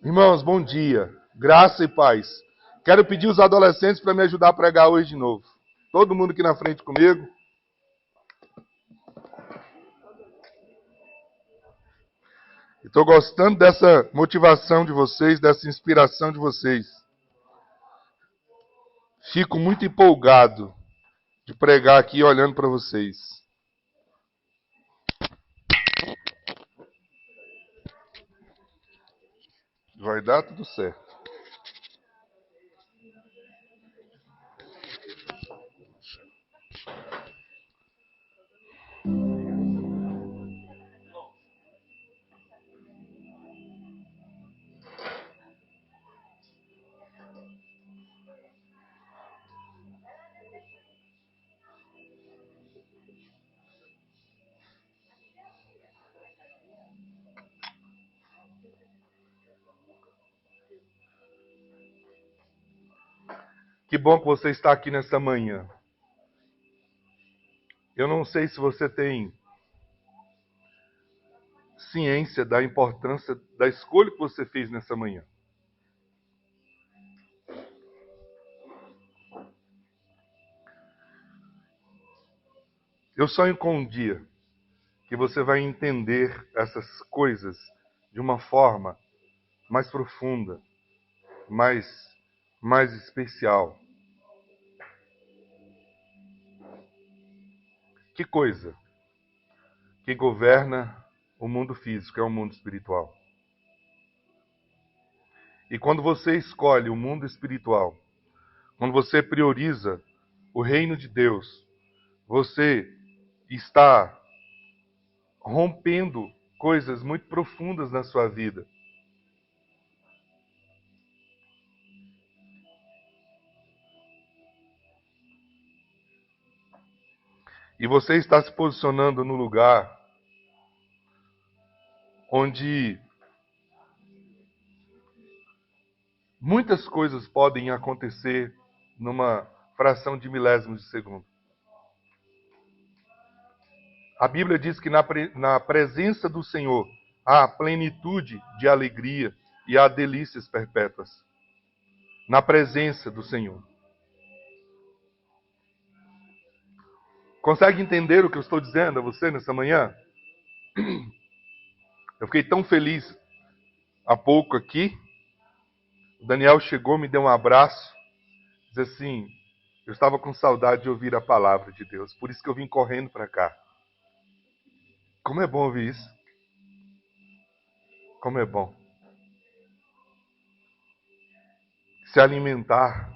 Irmãos, bom dia. Graça e paz. Quero pedir os adolescentes para me ajudar a pregar hoje de novo. Todo mundo aqui na frente comigo. Estou gostando dessa motivação de vocês, dessa inspiração de vocês. Fico muito empolgado de pregar aqui olhando para vocês. Vai dar tudo certo. Que bom que você está aqui nessa manhã. Eu não sei se você tem ciência da importância da escolha que você fez nessa manhã. Eu sonho com um dia que você vai entender essas coisas de uma forma mais profunda, mais especial. Que coisa que governa o mundo físico é o mundo espiritual. E quando você escolhe o mundo espiritual, quando você prioriza o reino de Deus, você está rompendo coisas muito profundas na sua vida. E você está se posicionando no lugar onde muitas coisas podem acontecer numa fração de milésimos de segundo. A Bíblia diz que na presença do Senhor há plenitude de alegria e há delícias perpétuas. Na presença do Senhor. Consegue entender o que eu estou dizendo a você nessa manhã? Eu fiquei tão feliz há pouco aqui. O Daniel chegou, me deu um abraço. Diz assim, eu estava com saudade de ouvir a palavra de Deus. Por isso que eu vim correndo para cá. Como é bom ouvir isso. Como é bom. Se alimentar.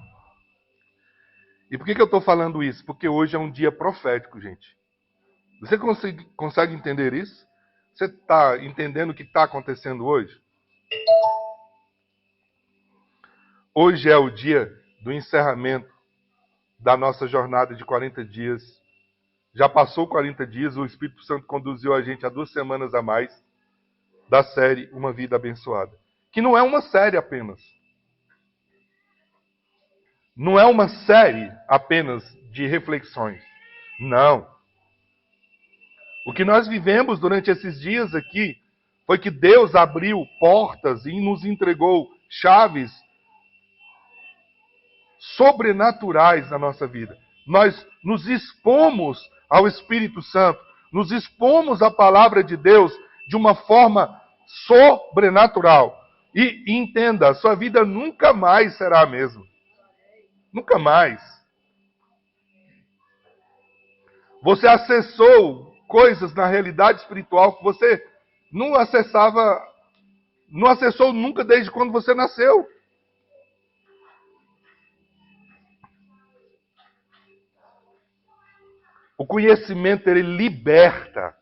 E por que eu estou falando isso? Porque hoje é um dia profético, gente. Você consegue entender isso? Você está entendendo o que está acontecendo hoje? Hoje é o dia do encerramento da nossa jornada de 40 dias. Já passou 40 dias, o Espírito Santo conduziu a gente a 2 semanas a mais da série Uma Vida Abençoada. Que não é uma série apenas. Não é uma série apenas de reflexões. Não. O que nós vivemos durante esses dias aqui foi que Deus abriu portas e nos entregou chaves sobrenaturais na nossa vida. Nós nos expomos ao Espírito Santo, nos expomos à palavra de Deus de uma forma sobrenatural. E entenda, a sua vida nunca mais será a mesma. Nunca mais. Você acessou coisas na realidade espiritual que você não acessou nunca desde quando você nasceu. O conhecimento, ele liberta.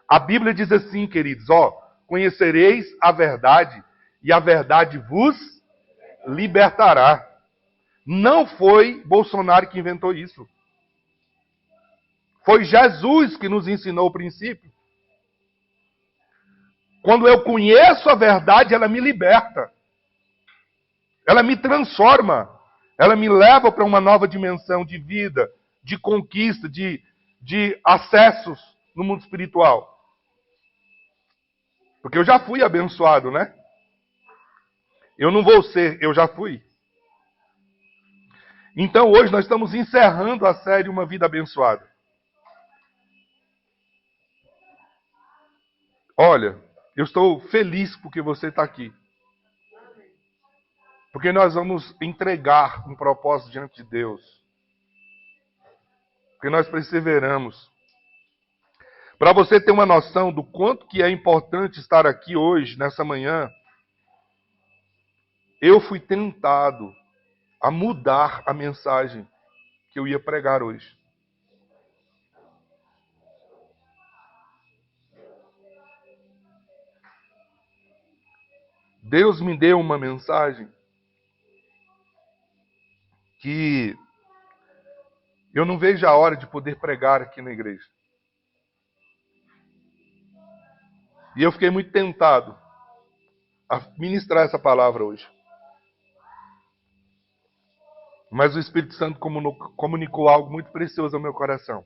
A Bíblia diz assim, queridos, conhecereis a verdade e a verdade vos libertará. Não foi Bolsonaro que inventou isso. Foi Jesus que nos ensinou o princípio. Quando eu conheço a verdade, ela me liberta. Ela me transforma. Ela me leva para uma nova dimensão de vida, de conquista, de acessos no mundo espiritual. Porque eu já fui abençoado, né? Eu não vou ser, eu já fui. Então hoje nós estamos encerrando a série Uma Vida Abençoada. Olha, eu estou feliz porque você está aqui. Porque nós vamos entregar um propósito diante de Deus. Porque nós perseveramos. Para você ter uma noção do quanto que é importante estar aqui hoje, nessa manhã, eu fui tentado a mudar a mensagem que eu ia pregar hoje. Deus me deu uma mensagem que eu não vejo a hora de poder pregar aqui na igreja. E eu fiquei muito tentado a ministrar essa palavra hoje. Mas o Espírito Santo comunicou algo muito precioso ao meu coração.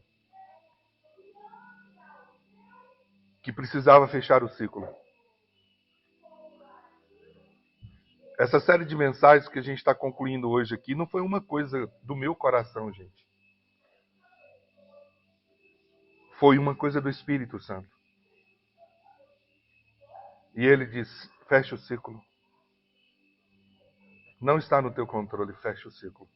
Que precisava fechar o ciclo. Essa série de mensagens que a gente está concluindo hoje aqui não foi uma coisa do meu coração, gente. Foi uma coisa do Espírito Santo. E ele diz, fecha o ciclo. Não está no teu controle, fecha o ciclo.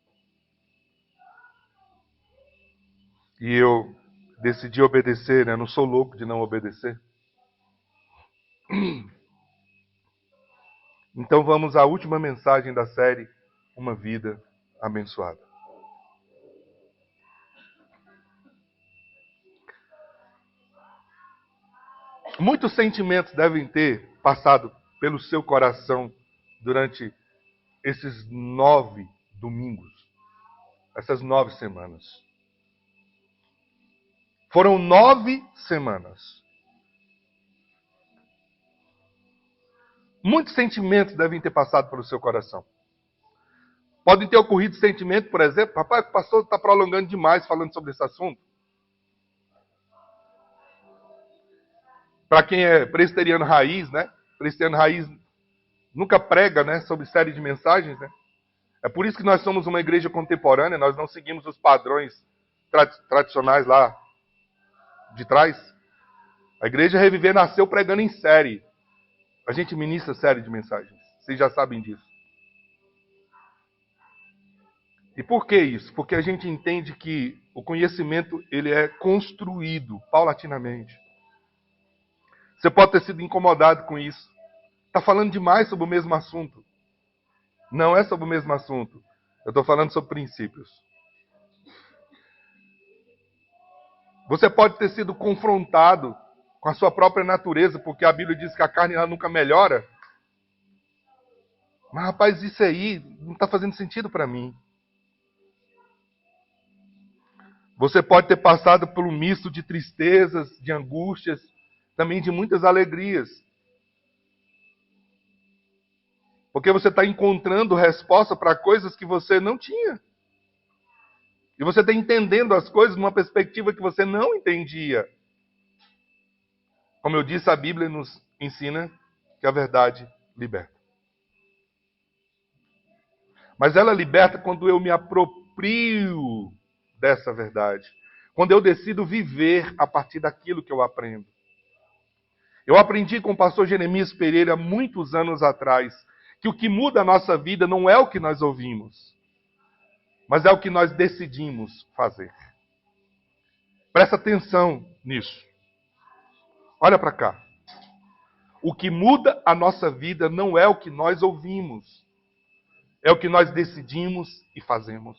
E eu decidi obedecer, né? Eu não sou louco de não obedecer. Então vamos à última mensagem da série, Uma Vida Abençoada. Muitos sentimentos devem ter passado pelo seu coração durante esses 9 domingos, essas 9 semanas. Foram 9 semanas. Muitos sentimentos devem ter passado pelo seu coração. Podem ter ocorrido sentimentos, por exemplo, rapaz, o pastor está prolongando demais falando sobre esse assunto. Para quem é presbiteriano raiz, né? Presbiteriano raiz nunca prega, né, sobre série de mensagens, né? É por isso que nós somos uma igreja contemporânea, nós não seguimos os padrões tradicionais lá de trás. A igreja Reviver nasceu pregando em série. A gente ministra série de mensagens. Vocês já sabem disso. E por que isso? Porque a gente entende que o conhecimento ele é construído paulatinamente. Você pode ter sido incomodado com isso. Está falando demais sobre o mesmo assunto. Não é sobre o mesmo assunto. Eu estou falando sobre princípios. Você pode ter sido confrontado com a sua própria natureza, porque a Bíblia diz que a carne ela nunca melhora. Mas, rapaz, isso aí não está fazendo sentido para mim. Você pode ter passado por um misto de tristezas, de angústias, também de muitas alegrias. Porque você está encontrando resposta para coisas que você não tinha. E você está entendendo as coisas numa perspectiva que você não entendia. Como eu disse, a Bíblia nos ensina que a verdade liberta. Mas ela liberta quando eu me aproprio dessa verdade. Quando eu decido viver a partir daquilo que eu aprendo. Eu aprendi com o pastor Jeremias Pereira muitos anos atrás que o que muda a nossa vida não é o que nós ouvimos, mas é o que nós decidimos fazer. Presta atenção nisso. Olha para cá. O que muda a nossa vida não é o que nós ouvimos, é o que nós decidimos e fazemos.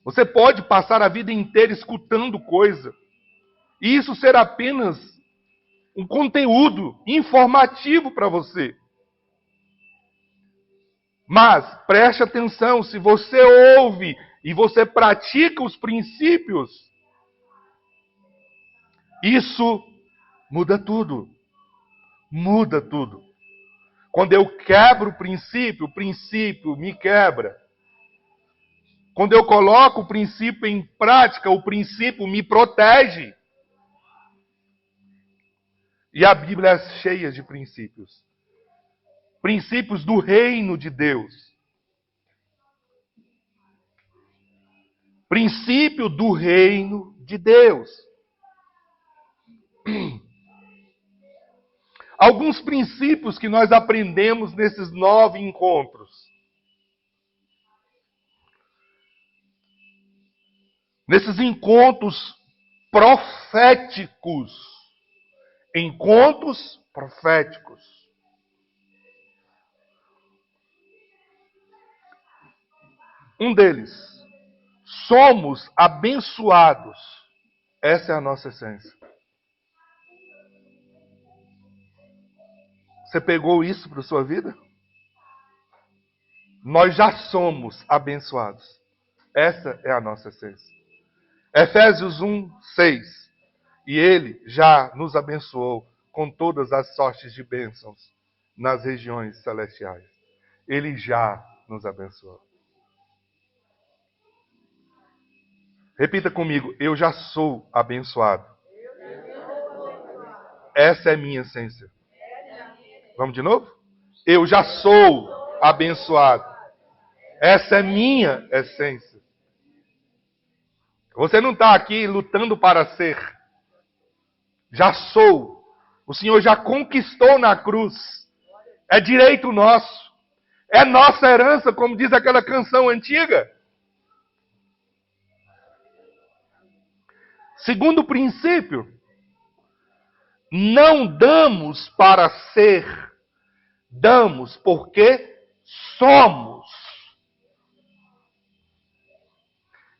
Você pode passar a vida inteira escutando coisa, e isso ser apenas um conteúdo informativo para você. Mas, preste atenção, se você ouve e você pratica os princípios, isso muda tudo. Muda tudo. Quando eu quebro o princípio me quebra. Quando eu coloco o princípio em prática, o princípio me protege. E a Bíblia é cheia de princípios. princípios do reino de Deus. Princípio do reino de Deus. Alguns princípios que nós aprendemos nesses 9 encontros. Nesses encontros proféticos. Encontros proféticos. Um deles. Somos abençoados. Essa é a nossa essência. Você pegou isso para a sua vida? Nós já somos abençoados. Essa é a nossa essência. Efésios 1, 6. E Ele já nos abençoou com todas as sortes de bênçãos nas regiões celestiais. Ele já nos abençoou. Repita comigo, eu já sou abençoado. Essa é minha essência. Vamos de novo? Eu já sou abençoado. Essa é minha essência. Você não está aqui lutando para ser. Já sou. O Senhor já conquistou na cruz. É direito nosso. É nossa herança, como diz aquela canção antiga. Segundo princípio, não damos para ser, damos porque somos.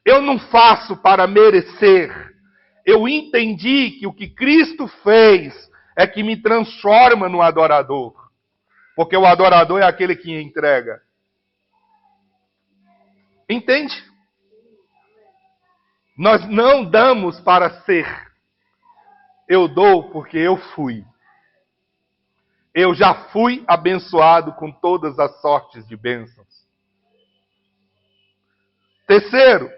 Eu não faço para merecer. Eu entendi que o que Cristo fez é que me transforma no adorador. Porque o adorador é aquele que entrega. Entende? Nós não damos para ser. Eu dou porque eu fui. Eu já fui abençoado com todas as sortes de bênçãos. Terceiro,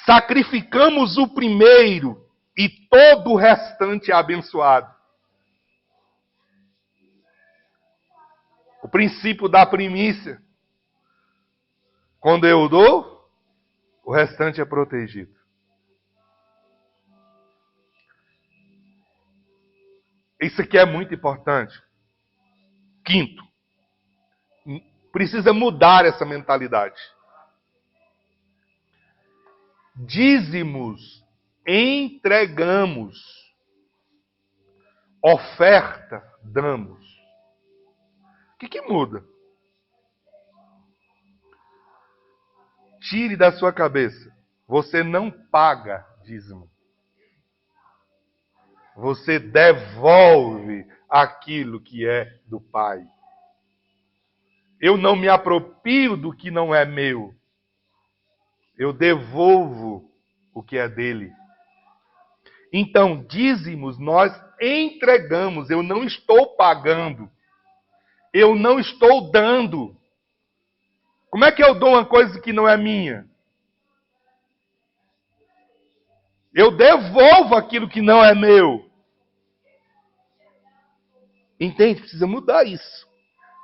sacrificamos o primeiro e todo o restante é abençoado. O princípio da primícia. Quando eu dou, o restante é protegido. Isso aqui é muito importante. Quinto, precisa mudar essa mentalidade. Dízimos, entregamos. Oferta, damos. O que muda? Tire da sua cabeça. Você não paga dízimo. Você devolve aquilo que é do Pai. Eu não me aproprio do que não é meu. Eu devolvo o que é dele. Então, dízimos nós entregamos. Eu não estou pagando. Eu não estou dando. Como é que eu dou uma coisa que não é minha? Eu devolvo aquilo que não é meu. Entende? Precisa mudar isso.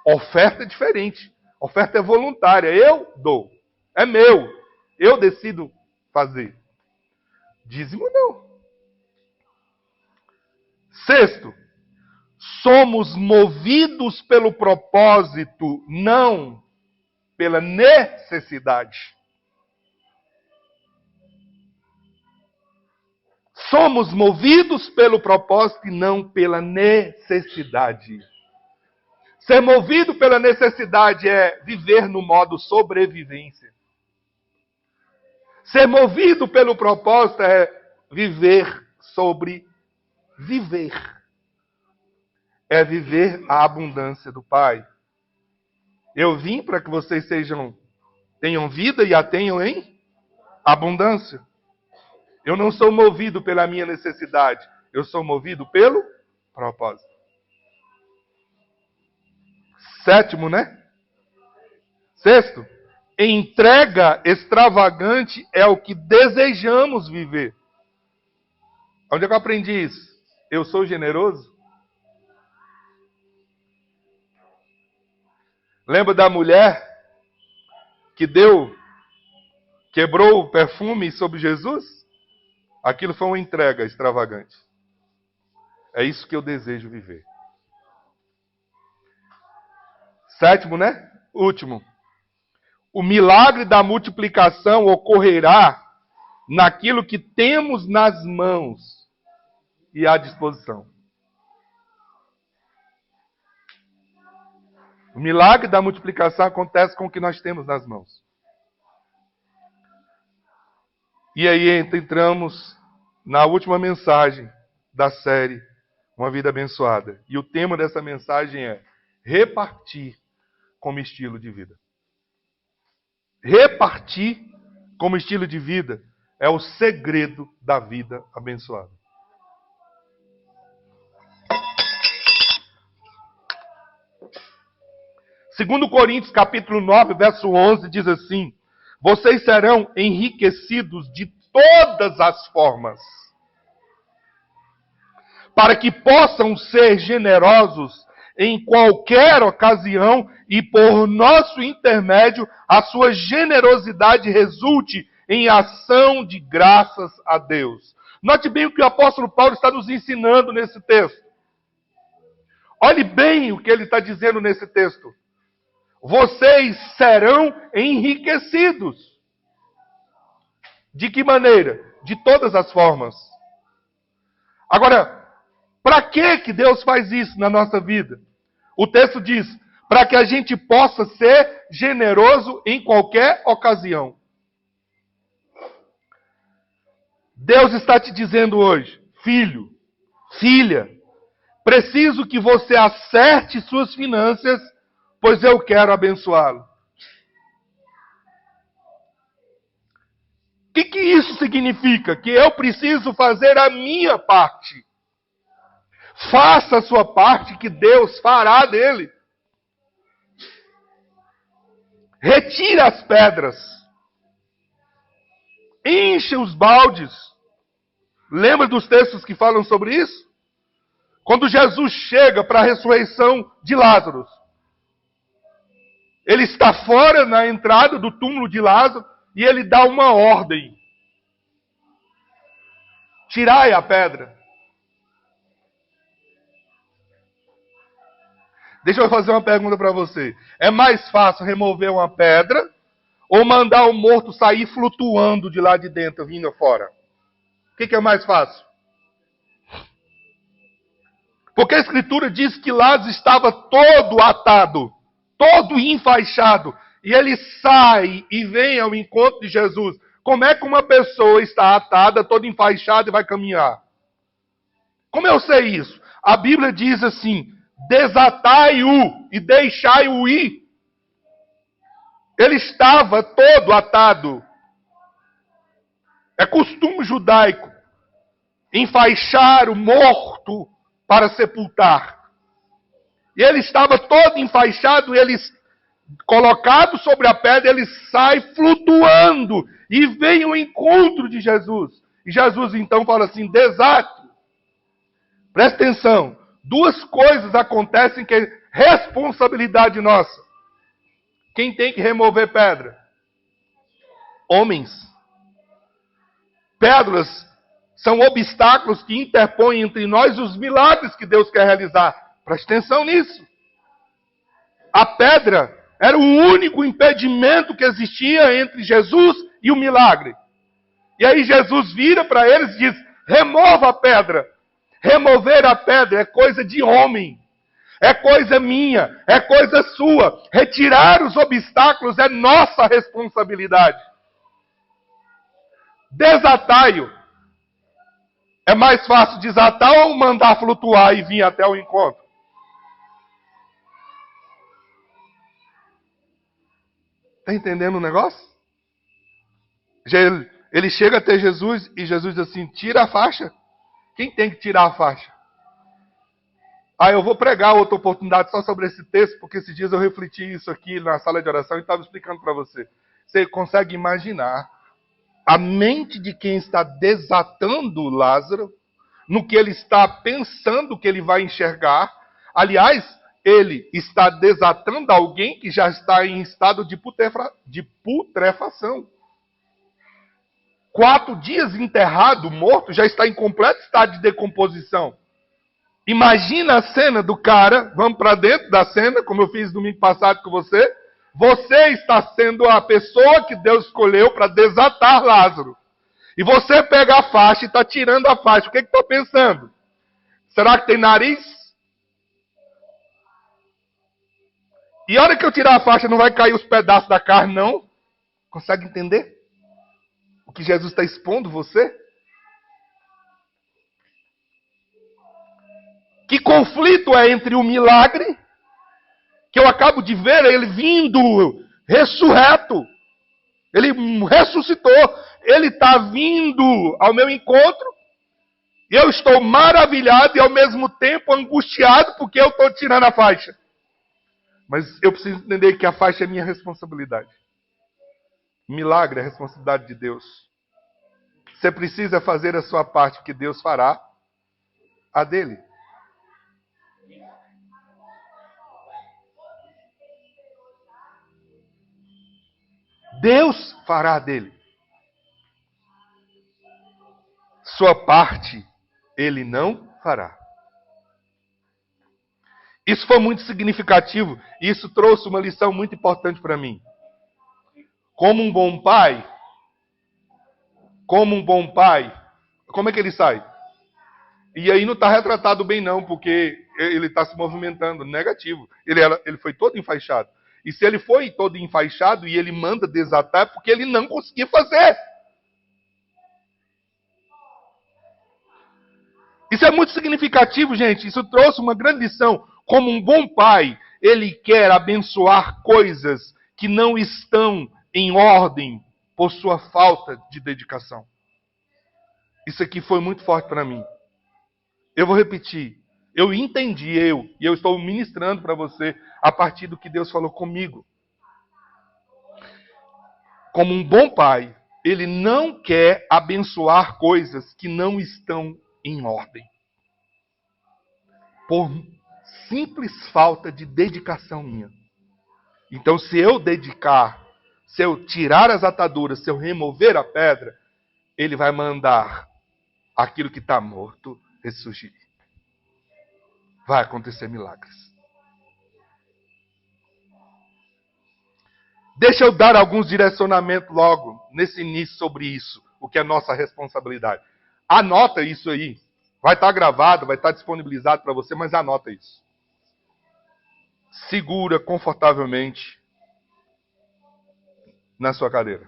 Oferta é diferente. Oferta é voluntária. Eu dou. É meu. Eu decido fazer. Dízimo não. Sexto, somos movidos pelo propósito, não pela necessidade. Somos movidos pelo propósito e não pela necessidade. Ser movido pela necessidade é viver no modo sobrevivência. Ser movido pelo propósito é viver sobre viver. É viver a abundância do Pai. Eu vim para que vocês tenham vida e a tenham em abundância. Eu não sou movido pela minha necessidade. Eu sou movido pelo propósito. Sétimo, né? Sexto, entrega extravagante é o que desejamos viver. Onde é que eu aprendi isso? Eu sou generoso? Lembra da mulher que quebrou o perfume sobre Jesus? Aquilo foi uma entrega extravagante. É isso que eu desejo viver. Sétimo, né? Último. O milagre da multiplicação ocorrerá naquilo que temos nas mãos e à disposição. O milagre da multiplicação acontece com o que nós temos nas mãos. E aí entramos na última mensagem da série Uma Vida Abençoada. E o tema dessa mensagem é repartir como estilo de vida. Repartir como estilo de vida é o segredo da vida abençoada. Segundo Coríntios, capítulo 9, verso 11, diz assim: vocês serão enriquecidos de todas as formas, para que possam ser generosos em qualquer ocasião e por nosso intermédio a sua generosidade resulte em ação de graças a Deus. Note bem o que o apóstolo Paulo está nos ensinando nesse texto. Olhe bem o que ele está dizendo nesse texto. Vocês serão enriquecidos. De que maneira? De todas as formas. Agora, para que Deus faz isso na nossa vida? O texto diz, para que a gente possa ser generoso em qualquer ocasião. Deus está te dizendo hoje, filho, filha, preciso que você acerte suas finanças, pois eu quero abençoá-lo. O que isso significa? Que eu preciso fazer a minha parte. Faça a sua parte que Deus fará dele. Retire as pedras. Enche os baldes. Lembra dos textos que falam sobre isso? Quando Jesus chega para a ressurreição de Lázaro. Ele está fora na entrada do túmulo de Lázaro e ele dá uma ordem. Tirai a pedra. Deixa eu fazer uma pergunta para você. É mais fácil remover uma pedra ou mandar o morto sair flutuando de lá de dentro, vindo fora? O que é mais fácil? Porque a Escritura diz que Lázaro estava todo atado, todo enfaixado, e ele sai e vem ao encontro de Jesus. Como é que uma pessoa está atada, toda enfaixada e vai caminhar? Como eu sei isso? A Bíblia diz assim, desatai-o e deixai-o ir. Ele estava todo atado. É costume judaico enfaixar o morto para sepultar. E ele estava todo enfaixado, ele colocado sobre a pedra, ele sai flutuando e vem ao encontro de Jesus. E Jesus então fala assim, desate. Presta atenção. Duas coisas acontecem que é responsabilidade nossa. Quem tem que remover pedra? Homens. Pedras são obstáculos que interpõem entre nós os milagres que Deus quer realizar. Preste atenção nisso. A pedra era o único impedimento que existia entre Jesus e o milagre. E aí Jesus vira para eles e diz, remova a pedra. Remover a pedra é coisa de homem. É coisa minha, é coisa sua. Retirar os obstáculos é nossa responsabilidade. Desatai-o. É mais fácil desatar ou mandar flutuar e vir até o encontro? Está entendendo o negócio? Ele chega até Jesus e Jesus diz assim, tira a faixa. Quem tem que tirar a faixa? Eu vou pregar outra oportunidade só sobre esse texto, porque esses dias eu refleti isso aqui na sala de oração e estava explicando para você. Você consegue imaginar a mente de quem está desatando Lázaro, no que ele está pensando que ele vai enxergar? Aliás, ele está desatando alguém que já está em estado de putrefação. 4 dias enterrado, morto, já está em completo estado de decomposição. Imagina a cena do cara, vamos para dentro da cena, como eu fiz domingo passado com você. Você está sendo a pessoa que Deus escolheu para desatar Lázaro. E você pega a faixa e está tirando a faixa. O que está pensando? Será que tem nariz? E a hora que eu tirar a faixa, não vai cair os pedaços da carne, não? Consegue entender? O que Jesus está expondo você? Que conflito é entre o milagre, que eu acabo de ver, ele vindo, ressurreto. Ele ressuscitou. Ele está vindo ao meu encontro. E eu estou maravilhado e ao mesmo tempo angustiado porque eu estou tirando a faixa. Mas eu preciso entender que a faixa é minha responsabilidade. Milagre é a responsabilidade de Deus. Você precisa fazer a sua parte, que Deus fará a dele. Deus fará a dele. Sua parte, ele não fará. Isso foi muito significativo e isso trouxe uma lição muito importante para mim. Como um bom pai, como é que ele sai? E aí não está retratado bem não, porque ele está se movimentando negativo. Ele foi todo enfaixado. E se ele foi todo enfaixado e ele manda desatar, é porque ele não conseguia fazer. Isso é muito significativo, gente. Isso trouxe uma grande lição. Como um bom pai, ele quer abençoar coisas que não estão em ordem por sua falta de dedicação. Isso aqui foi muito forte para mim. Eu vou repetir. Eu entendi, e eu estou ministrando para você a partir do que Deus falou comigo. Como um bom pai, ele não quer abençoar coisas que não estão em ordem. Por simples falta de dedicação minha. Então, se eu dedicar, se eu tirar as ataduras, se eu remover a pedra, ele vai mandar aquilo que está morto ressurgir. Vai acontecer milagres. Deixa eu dar alguns direcionamentos logo, nesse início, sobre isso, o que é nossa responsabilidade. Anota isso aí. Vai estar gravado, vai estar disponibilizado para você, mas anota isso. Segura confortavelmente na sua cadeira.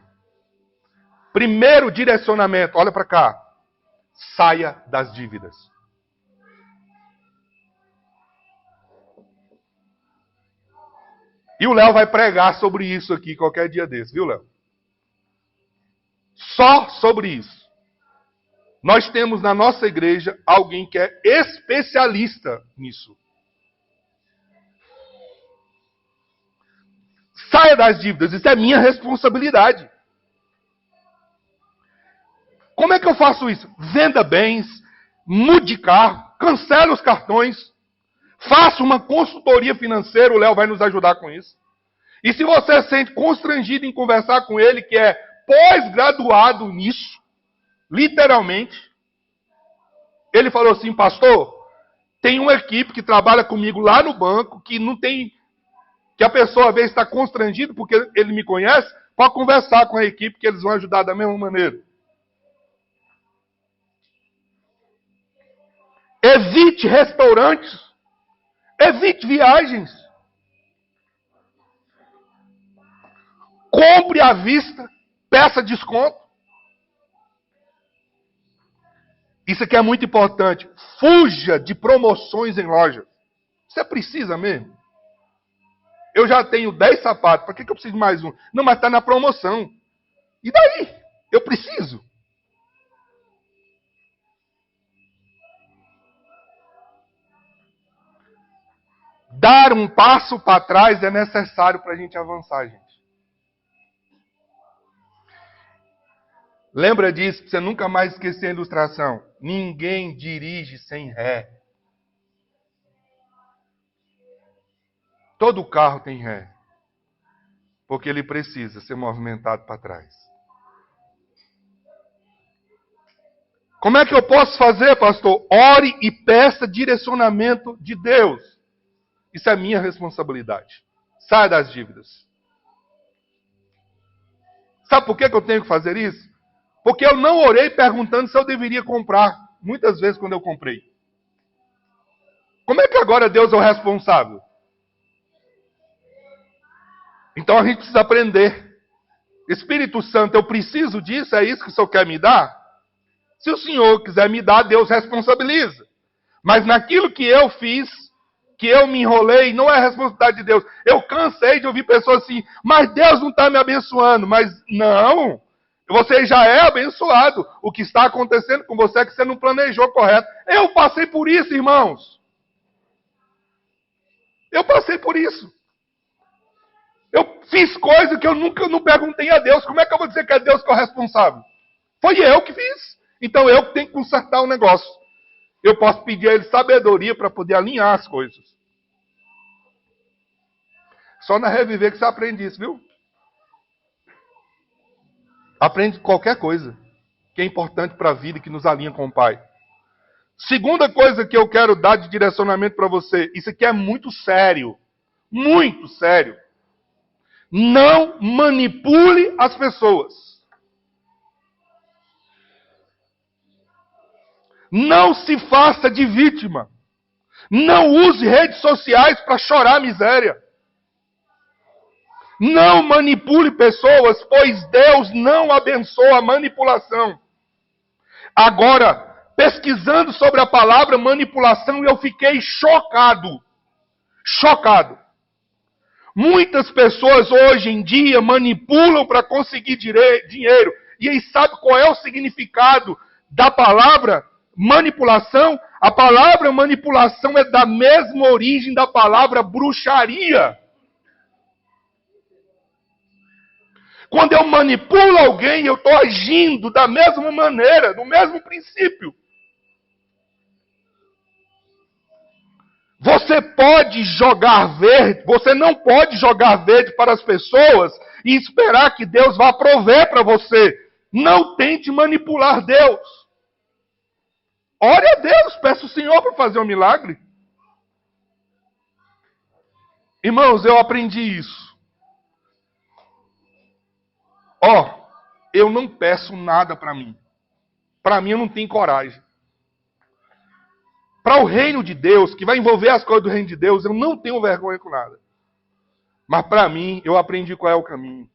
Primeiro direcionamento, olha para cá. Saia das dívidas. E o Léo vai pregar sobre isso aqui qualquer dia desse, viu, Léo? Só sobre isso. Nós temos na nossa igreja alguém que é especialista nisso. Saia das dívidas, isso é minha responsabilidade. Como é que eu faço isso? Venda bens, mude carro, cancele os cartões, faça uma consultoria financeira, o Léo vai nos ajudar com isso. E se você se sente constrangido em conversar com ele, que é pós-graduado nisso, literalmente, ele falou assim, pastor, tem uma equipe que trabalha comigo lá no banco, que não tem, que a pessoa às vezes está constrangida porque ele me conhece, pode conversar com a equipe que eles vão ajudar da mesma maneira. Evite restaurantes, evite viagens. Compre à vista, peça desconto. Isso aqui é muito importante. Fuja de promoções em loja. Você precisa mesmo? Eu já tenho 10 sapatos, para que eu preciso de mais um? Não, mas está na promoção. E daí? Eu preciso. Dar um passo para trás é necessário para a gente avançar, gente. Lembra disso, para você nunca mais esquecer a ilustração. Ninguém dirige sem ré. Todo carro tem ré, porque ele precisa ser movimentado para trás. Como é que eu posso fazer, pastor? Ore e peça direcionamento de Deus. Isso é minha responsabilidade. Saia das dívidas. Sabe por que eu tenho que fazer isso? Porque eu não orei perguntando se eu deveria comprar. Muitas vezes quando eu comprei. Como é que agora Deus é o responsável? Então a gente precisa aprender. Espírito Santo, eu preciso disso? É isso que o Senhor quer me dar? Se o Senhor quiser me dar, Deus responsabiliza. Mas naquilo que eu fiz, que eu me enrolei, não é responsabilidade de Deus. Eu cansei de ouvir pessoas assim, mas Deus não está me abençoando. Mas não, você já é abençoado. O que está acontecendo com você é que você não planejou correto. Eu passei por isso, irmãos. Eu passei por isso. Eu fiz coisas que eu nunca não perguntei a Deus. Como é que eu vou dizer que é Deus que é o responsável? Foi eu que fiz. Então eu que tenho que consertar o negócio. Eu posso pedir a Ele sabedoria para poder alinhar as coisas. Só na Reviver que você aprende isso, viu? Aprende qualquer coisa que é importante para a vida e que nos alinha com o Pai. Segunda coisa que eu quero dar de direcionamento para você. Isso aqui é muito sério. Muito sério. Não manipule as pessoas. Não se faça de vítima. Não use redes sociais para chorar a miséria. Não manipule pessoas, pois Deus não abençoa a manipulação. Agora, pesquisando sobre a palavra manipulação, eu fiquei chocado. Chocado. Muitas pessoas hoje em dia manipulam para conseguir dinheiro. E aí sabe qual é o significado da palavra manipulação? A palavra manipulação é da mesma origem da palavra bruxaria. Quando eu manipulo alguém, eu estou agindo da mesma maneira, do mesmo princípio. Você pode jogar verde, você não pode jogar verde para as pessoas e esperar que Deus vá prover para você. Não tente manipular Deus. Ore a Deus, peça o Senhor para fazer um milagre. Irmãos, eu aprendi isso. Eu não peço nada para mim. Para mim eu não tenho coragem. Para o reino de Deus, que vai envolver as coisas do reino de Deus, eu não tenho vergonha com nada. Mas para mim, eu aprendi qual é o caminho.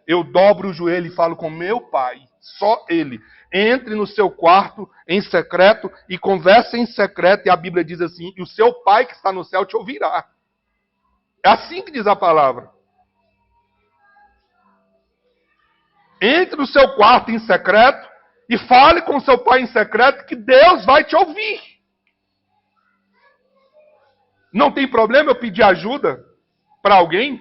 Eu dobro o joelho e falo com meu pai, só ele. Entre no seu quarto em secreto e converse em secreto. E a Bíblia diz assim, e o seu pai que está no céu te ouvirá. É assim que diz a palavra. Entre no seu quarto em secreto e fale com seu pai em secreto que Deus vai te ouvir. Não tem problema eu pedir ajuda para alguém?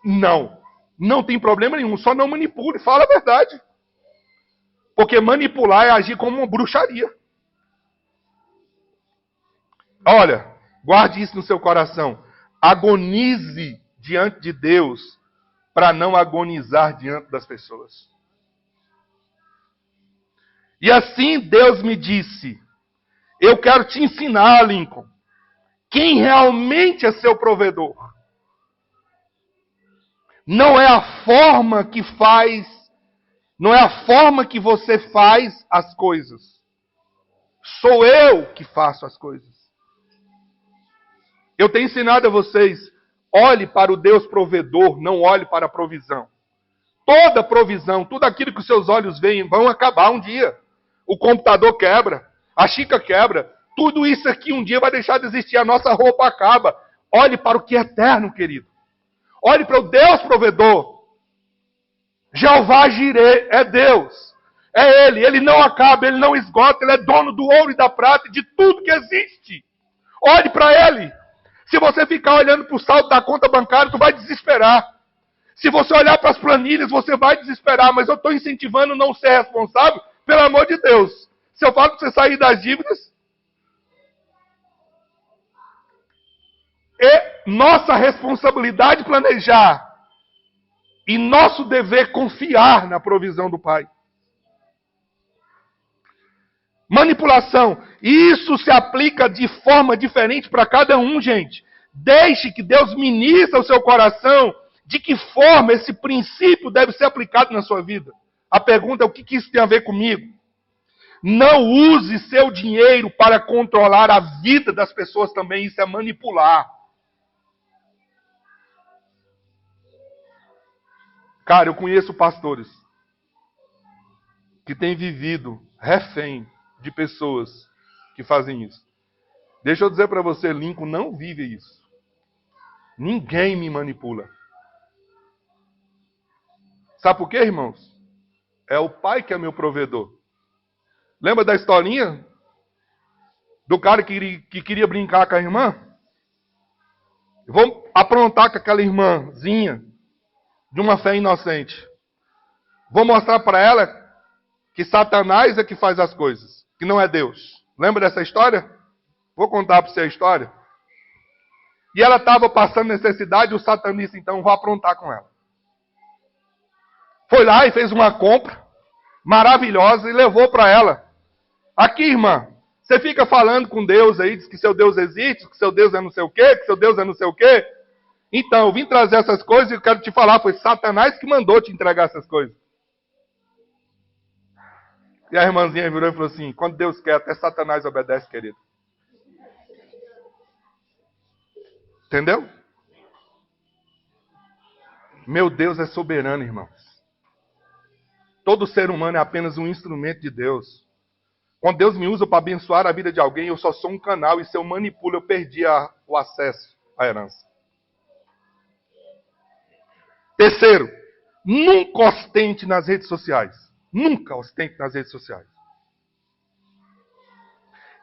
Não. Não tem problema nenhum. Só não manipule. Fala a verdade. Porque manipular é agir como uma bruxaria. Olha, guarde isso no seu coração. Agonize diante de Deus para não agonizar diante das pessoas. E assim Deus me disse, eu quero te ensinar, Lincoln, quem realmente é seu provedor. Não é a forma que faz, não é a forma que você faz as coisas. Sou eu que faço as coisas. Eu tenho ensinado a vocês, olhe para o Deus provedor, não olhe para a provisão. Toda provisão, tudo aquilo que os seus olhos veem, vão acabar um dia. O computador quebra, a xícara quebra, tudo isso aqui um dia vai deixar de existir, a nossa roupa acaba. Olhe para o que é eterno, querido. Olhe para o Deus provedor. Jeová Jireh é Deus. É Ele não acaba, Ele não esgota, Ele é dono do ouro e da prata e de tudo que existe. Olhe para Ele. Se você ficar olhando para o saldo da conta bancária, tu vai desesperar. Se você olhar para as planilhas, você vai desesperar. Mas eu estou incentivando não ser responsável, pelo amor de Deus. Se eu falo para você sair das dívidas, nossa responsabilidade planejar e nosso dever confiar na provisão do Pai. Manipulação. Isso se aplica de forma diferente para cada um, gente. Deixe que Deus ministre ao seu coração de que forma esse princípio deve ser aplicado na sua vida. A pergunta é: o que isso tem a ver comigo? Não use seu dinheiro para controlar a vida das pessoas também. Isso é manipular. Cara, eu conheço pastores que têm vivido refém de pessoas que fazem isso. Deixa eu dizer para você, Lincoln não vive isso. Ninguém me manipula. Sabe por quê, irmãos? É o Pai que é meu provedor. Lembra da historinha do cara que queria brincar com a irmã? Vou aprontar com aquela irmãzinha de uma fé inocente. Vou mostrar para ela que Satanás é que faz as coisas, que não é Deus. Lembra dessa história? Vou contar para você a história. E ela estava passando necessidade, o satanista, então, vou aprontar com ela. Foi lá e fez uma compra maravilhosa e levou para ela. Aqui, irmã, você fica falando com Deus aí, diz que seu Deus existe, que seu Deus é não sei o quê, que seu Deus é não sei o quê. Então, eu vim trazer essas coisas e eu quero te falar, foi Satanás que mandou te entregar essas coisas. E a irmãzinha virou e falou assim: quando Deus quer, até Satanás obedece, querido. Entendeu? Meu Deus é soberano, irmãos. Todo ser humano é apenas um instrumento de Deus. Quando Deus me usa para abençoar a vida de alguém, eu só sou um canal, e se eu manipulo, eu perdi o acesso à herança. Terceiro, nunca ostente nas redes sociais. Nunca ostente nas redes sociais.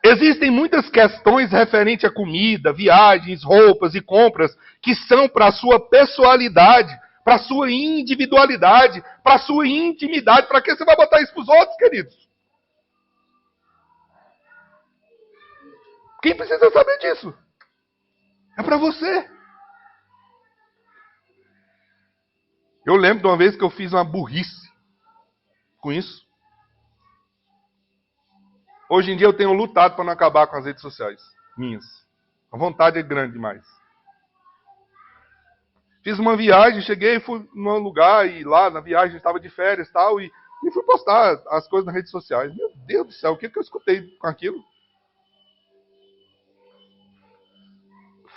Existem muitas questões referentes a comida, viagens, roupas e compras que são para a sua pessoalidade, para a sua individualidade, para a sua intimidade. Para que você vai botar isso para os outros, queridos? Quem precisa saber disso? É para você. Eu lembro de uma vez que eu fiz uma burrice com isso. Hoje em dia eu tenho lutado para não acabar com as redes sociais minhas. A vontade é grande demais. Fiz uma viagem, cheguei, fui num lugar e lá na viagem estava de férias e tal, e fui postar as coisas nas redes sociais. Meu Deus do céu, o que eu escutei com aquilo?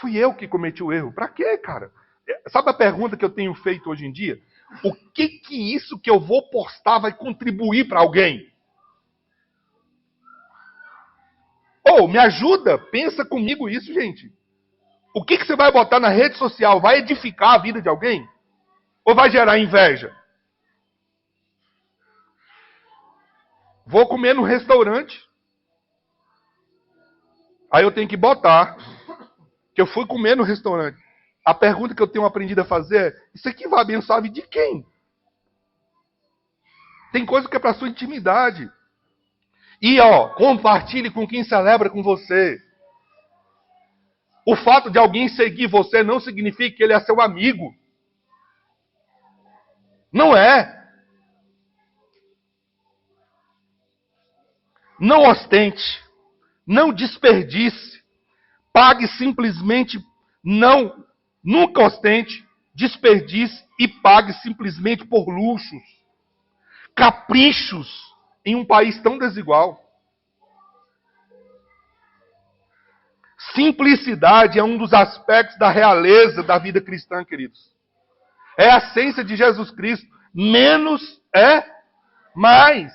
Fui eu que cometi o erro. Pra quê, cara? Sabe a pergunta que eu tenho feito hoje em dia? O que isso que eu vou postar vai contribuir para alguém? Me ajuda, pensa comigo isso, gente. O que você vai botar na rede social? Vai edificar a vida de alguém? Ou vai gerar inveja? Vou comer no restaurante. Aí eu tenho que botar que eu fui comer no restaurante. A pergunta que eu tenho aprendido a fazer é: isso aqui vai abençoar a vida de quem? Tem coisa que é para sua intimidade. E compartilhe com quem celebra com você. O fato de alguém seguir você não significa que ele é seu amigo. Não é. Não ostente. Não desperdice. Pague simplesmente. Não. Nunca ostente. Desperdice e pague simplesmente por luxos. Caprichos em um país tão desigual. Simplicidade é um dos aspectos da realeza da vida cristã, queridos. É a essência de Jesus Cristo. Menos é mais.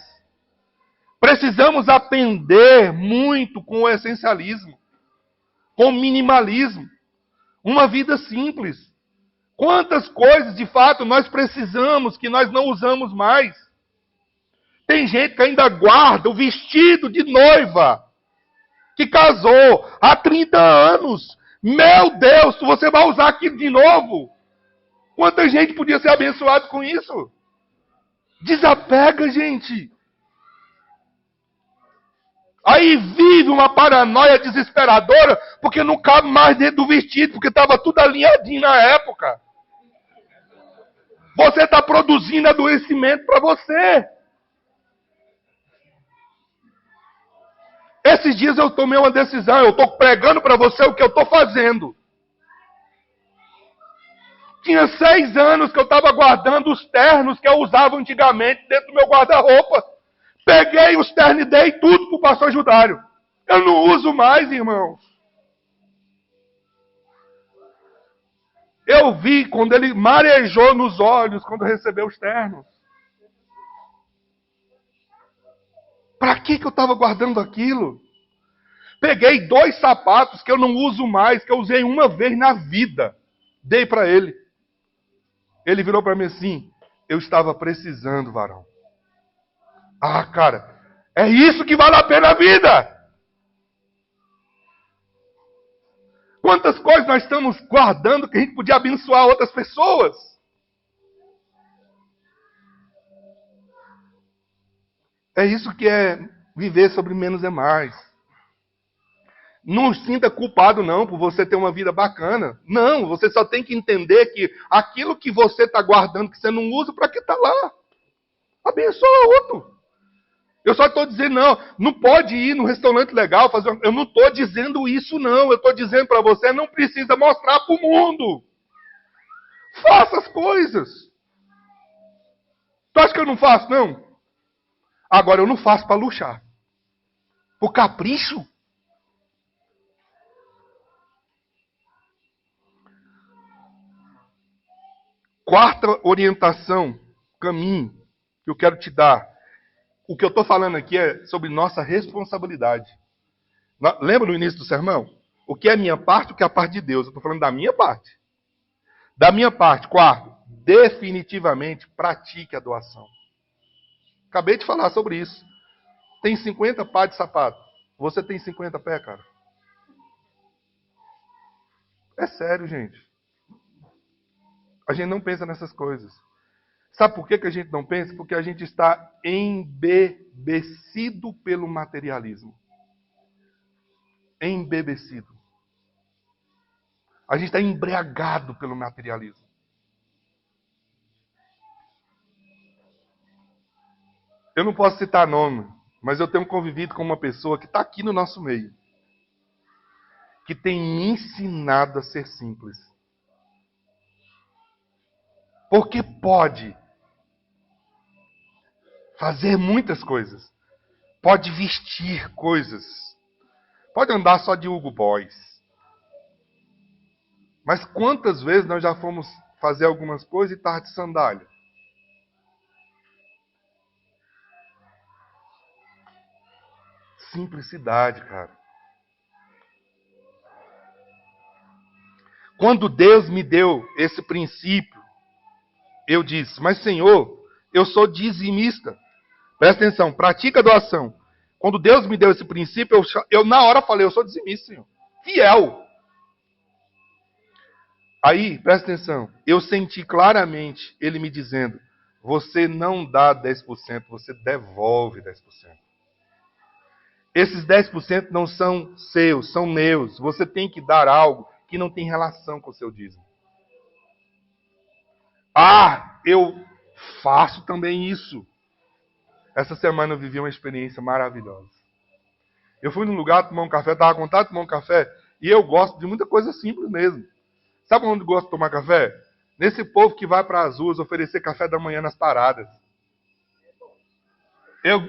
Precisamos aprender muito com o essencialismo, com o minimalismo. Uma vida simples. Quantas coisas, de fato, nós precisamos que nós não usamos mais? Tem gente que ainda guarda o vestido de noiva, que casou há 30 anos. Meu Deus, você vai usar aquilo de novo? Quanta gente podia ser abençoado com isso? Desapega, gente. Aí vive uma paranoia desesperadora, porque não cabe mais dentro do vestido, porque estava tudo alinhadinho na época. Você está produzindo adoecimento para você. Esses dias eu tomei uma decisão, eu estou pregando para você o que eu estou fazendo. Tinha 6 anos que eu estava guardando os ternos que eu usava antigamente dentro do meu guarda-roupa. Peguei os ternos e dei tudo para o pastor Judário. Eu não uso mais, irmãos. Eu vi quando ele marejou nos olhos quando recebeu os ternos. Para que eu estava guardando aquilo? Peguei 2 sapatos que eu não uso mais, que eu usei uma vez na vida. Dei para ele. Ele virou para mim assim: eu estava precisando, varão. Ah, cara, é isso que vale a pena a vida. Quantas coisas nós estamos guardando que a gente podia abençoar outras pessoas? É isso que é viver sobre menos é mais. Não sinta culpado não por você ter uma vida bacana. Não, você só tem que entender que aquilo que você está guardando, que você não usa, para que está lá? Abençoa outro. Eu só estou dizendo, não pode ir no restaurante legal fazer uma... Eu não estou dizendo isso, não. Eu estou dizendo para você, não precisa mostrar para o mundo. Faça as coisas. Tu acha que eu não faço, não? Agora, eu não faço para luxar. Por capricho? Quarta orientação, caminho, que eu quero te dar. O que eu estou falando aqui é sobre nossa responsabilidade. Lembra no início do sermão? O que é minha parte, o que é a parte de Deus. Eu estou falando da minha parte. Da minha parte, quarto, definitivamente pratique a doação. Acabei de falar sobre isso. Tem 50 pares de sapato. Você tem 50 pés, cara? É sério, gente. A gente não pensa nessas coisas. Sabe por que a gente não pensa? Porque a gente está embebecido pelo materialismo. Embebecido. A gente está embriagado pelo materialismo. Eu não posso citar nome, mas eu tenho convivido com uma pessoa que está aqui no nosso meio, que tem me ensinado a ser simples. Porque pode fazer muitas coisas. Pode vestir coisas. Pode andar só de Hugo Boss. Mas quantas vezes nós já fomos fazer algumas coisas e estar de sandália? Simplicidade, cara. Quando Deus me deu esse princípio, eu disse, mas Senhor, eu sou dizimista. Presta atenção, pratica a doação. Quando Deus me deu esse princípio, eu na hora falei, eu sou dizimista, Senhor. Fiel. Aí, presta atenção, eu senti claramente Ele me dizendo, você não dá 10%, você devolve 10%. Esses 10% não são seus, são meus. Você tem que dar algo que não tem relação com o seu dízimo. Ah, eu faço também isso. Essa semana eu vivi uma experiência maravilhosa. Eu fui num lugar tomar um café, estava com vontade de tomar um café, e eu gosto de muita coisa simples mesmo. Sabe onde eu gosto de tomar café? Nesse povo que vai para as ruas oferecer café da manhã nas paradas.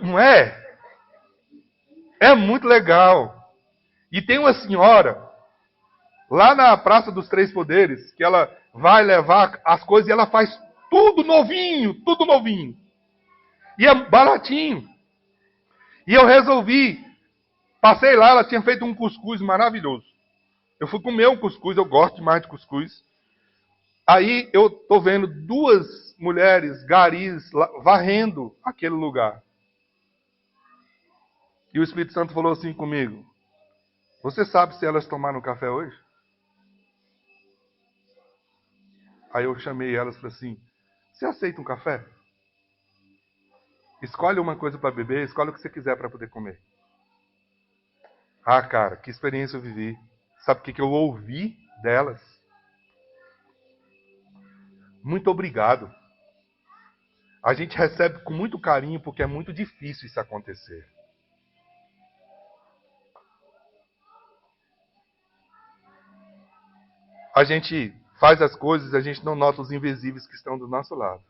Não é? É muito legal. E tem uma senhora, lá na Praça dos Três Poderes, que ela vai levar as coisas e ela faz tudo novinho, tudo novinho. E é baratinho. E eu resolvi, passei lá, ela tinha feito um cuscuz maravilhoso. Eu fui comer um cuscuz, eu gosto demais de cuscuz. Aí eu tô vendo 2 mulheres garis varrendo aquele lugar. E o Espírito Santo falou assim comigo, você sabe se elas tomaram café hoje? Aí eu chamei elas e falei assim, você aceita um café? Escolhe uma coisa para beber, escolhe o que você quiser para poder comer. Ah, cara, que experiência eu vivi. Sabe o que eu ouvi delas? Muito obrigado. A gente recebe com muito carinho porque é muito difícil isso acontecer. A gente faz as coisas e a gente não nota os invisíveis que estão do nosso lado.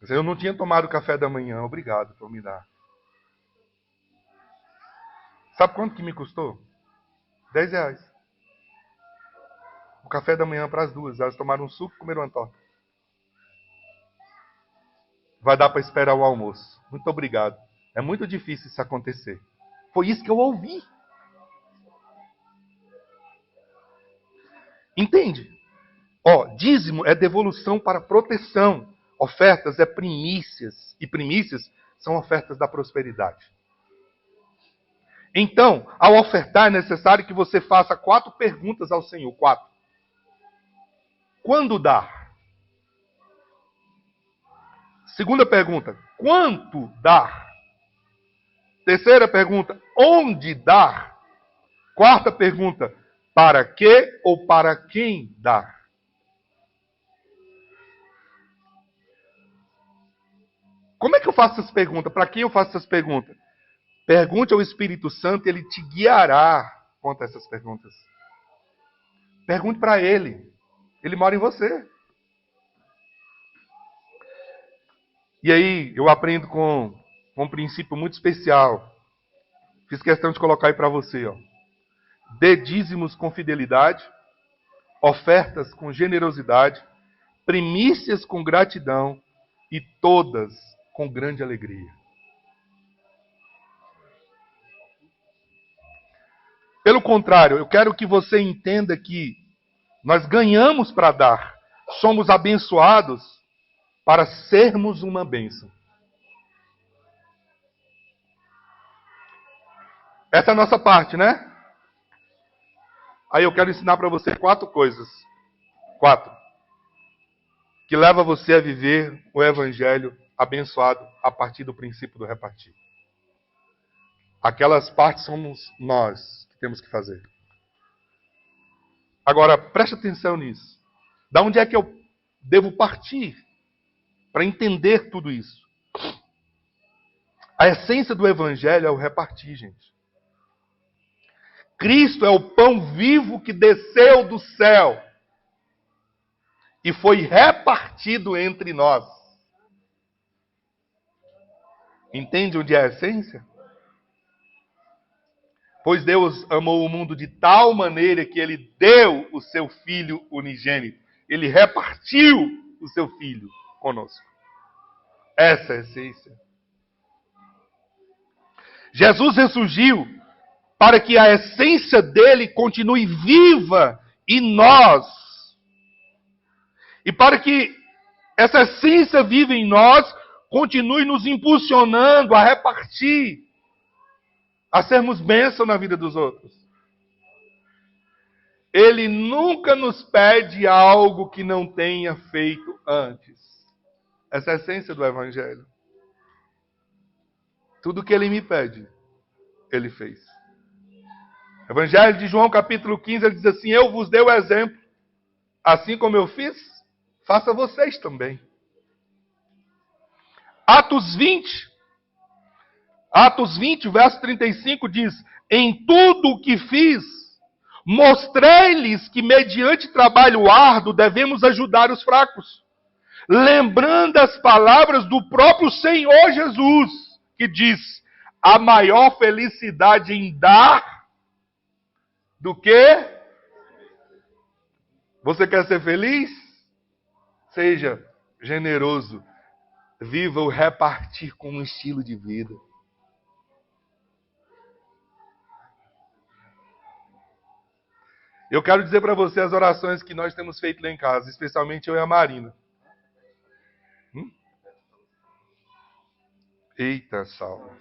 Eu não tinha tomado café da manhã, obrigado por me dar. Sabe quanto que me custou? R$ 10. O café da manhã para as duas. Elas tomaram um suco e comeram uma torta. Vai dar para esperar o almoço. Muito obrigado. É muito difícil isso acontecer. Foi isso que eu ouvi. Entende? Dízimo é devolução para proteção. Ofertas é primícias. E primícias são ofertas da prosperidade. Então, ao ofertar, é necessário que você faça 4 perguntas ao Senhor. 4. Quando dar? Segunda pergunta, quanto dar? Terceira pergunta, onde dar? Quarta pergunta, para que ou para quem dar? Como é que eu faço essas perguntas? Para quem eu faço essas perguntas? Pergunte ao Espírito Santo e ele te guiará quanto a essas perguntas. Pergunte para ele. Ele mora em você. E aí, eu aprendo com um princípio muito especial. Fiz questão de colocar aí para você. Dê dízimos com fidelidade, ofertas com generosidade, primícias com gratidão e todas com grande alegria. Pelo contrário, eu quero que você entenda que nós ganhamos para dar, somos abençoados para sermos uma bênção. Essa é a nossa parte, né? Aí eu quero ensinar para você 4 coisas. 4. Que leva você a viver o evangelho abençoado a partir do princípio do repartir. Aquelas partes somos nós que temos que fazer. Agora, preste atenção nisso. Da onde é que eu devo partir para entender tudo isso? A essência do evangelho é o repartir, gente. Cristo é o pão vivo que desceu do céu e foi repartido entre nós. Entende onde é a essência? Pois Deus amou o mundo de tal maneira que ele deu o seu Filho unigênito. Ele repartiu o seu Filho conosco. Essa é a essência. Jesus ressurgiu para que a essência dele continue viva em nós. E para que essa essência viva em nós continue nos impulsionando a repartir, a sermos bênção na vida dos outros. Ele nunca nos pede algo que não tenha feito antes. Essa é a essência do Evangelho. Tudo que ele me pede, ele fez. Evangelho de João, capítulo 15, ele diz assim: eu vos dei o exemplo, assim como eu fiz, faça vocês também. Atos 20, verso 35 diz: em tudo o que fiz, mostrei-lhes que mediante trabalho árduo devemos ajudar os fracos. Lembrando as palavras do próprio Senhor Jesus, que diz: a maior felicidade em dar do que? Você quer ser feliz? Seja generoso. Viva o repartir como um estilo de vida. Eu quero dizer para você as orações que nós temos feito lá em casa, especialmente eu e a Marina. Eita, salva.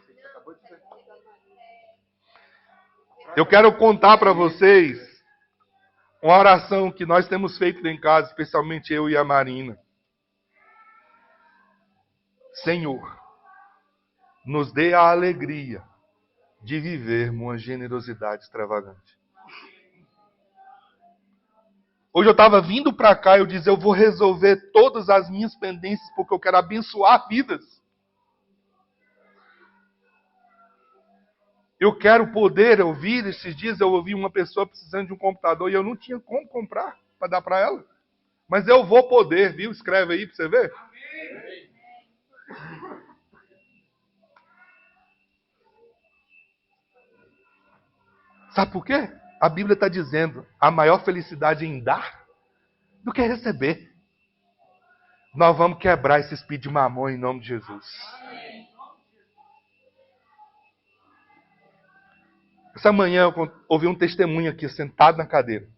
Eu quero contar para vocês uma oração que nós temos feito lá em casa, especialmente eu e a Marina. Senhor, nos dê a alegria de viver uma generosidade extravagante. Hoje eu estava vindo para cá e eu disse, eu vou resolver todas as minhas pendências porque eu quero abençoar vidas. Eu quero poder ouvir. Esses dias eu ouvi uma pessoa precisando de um computador e eu não tinha como comprar para dar para ela. Mas eu vou poder, viu? Escreve aí para você ver. Sabe por quê? A Bíblia está dizendo, a maior felicidade em dar do que receber. Nós vamos quebrar esse espírito de mamão em nome de Jesus. Essa manhã eu ouvi um testemunho aqui, sentado na cadeira.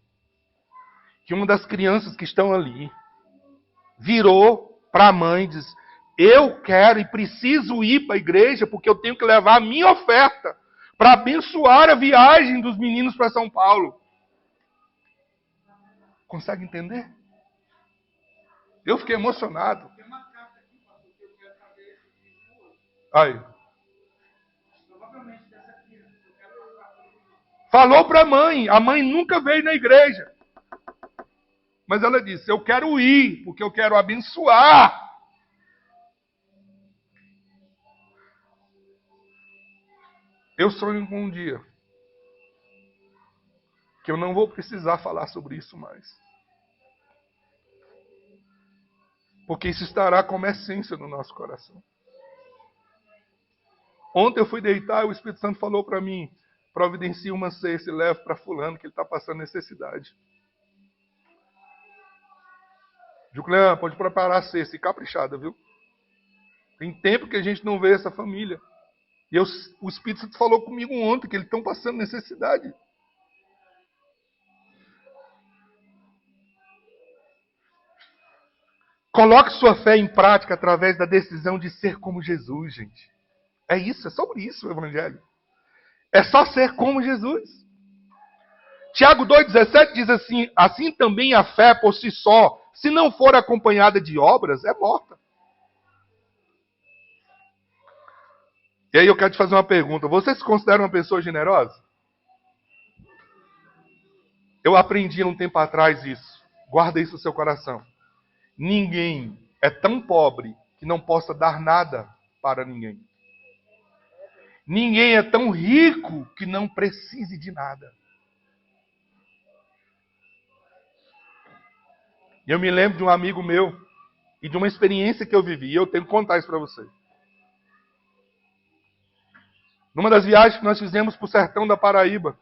Que uma das crianças que estão ali virou para a mãe e disse, eu quero e preciso ir para a igreja porque eu tenho que levar a minha oferta para abençoar a viagem dos meninos para São Paulo. Consegue entender? Eu fiquei emocionado. Aí. Falou para a mãe nunca veio na igreja. Mas ela disse, eu quero ir, porque eu quero abençoar. Eu sonho com um dia que eu não vou precisar falar sobre isso mais. Porque isso estará como essência no nosso coração. Ontem eu fui deitar e o Espírito Santo falou para mim, providencie uma cesta e leve para fulano que ele está passando necessidade. Juclean, pode preparar a cesta e caprichada, viu? Tem tempo que a gente não vê essa família. E o Espírito Santo falou comigo ontem que eles estão passando necessidade. Coloque sua fé em prática através da decisão de ser como Jesus, gente. É isso, é sobre isso o Evangelho. É só ser como Jesus. Tiago 2,17 diz assim, assim também a fé por si só, se não for acompanhada de obras, é morta. E aí eu quero te fazer uma pergunta. Você se considera uma pessoa generosa? Eu aprendi um tempo atrás isso. Guarda isso no seu coração. Ninguém é tão pobre que não possa dar nada para ninguém. Ninguém é tão rico que não precise de nada. Eu me lembro de um amigo meu e de uma experiência que eu vivi. E eu tenho que contar isso para você. Numa das viagens que nós fizemos para o sertão da Paraíba,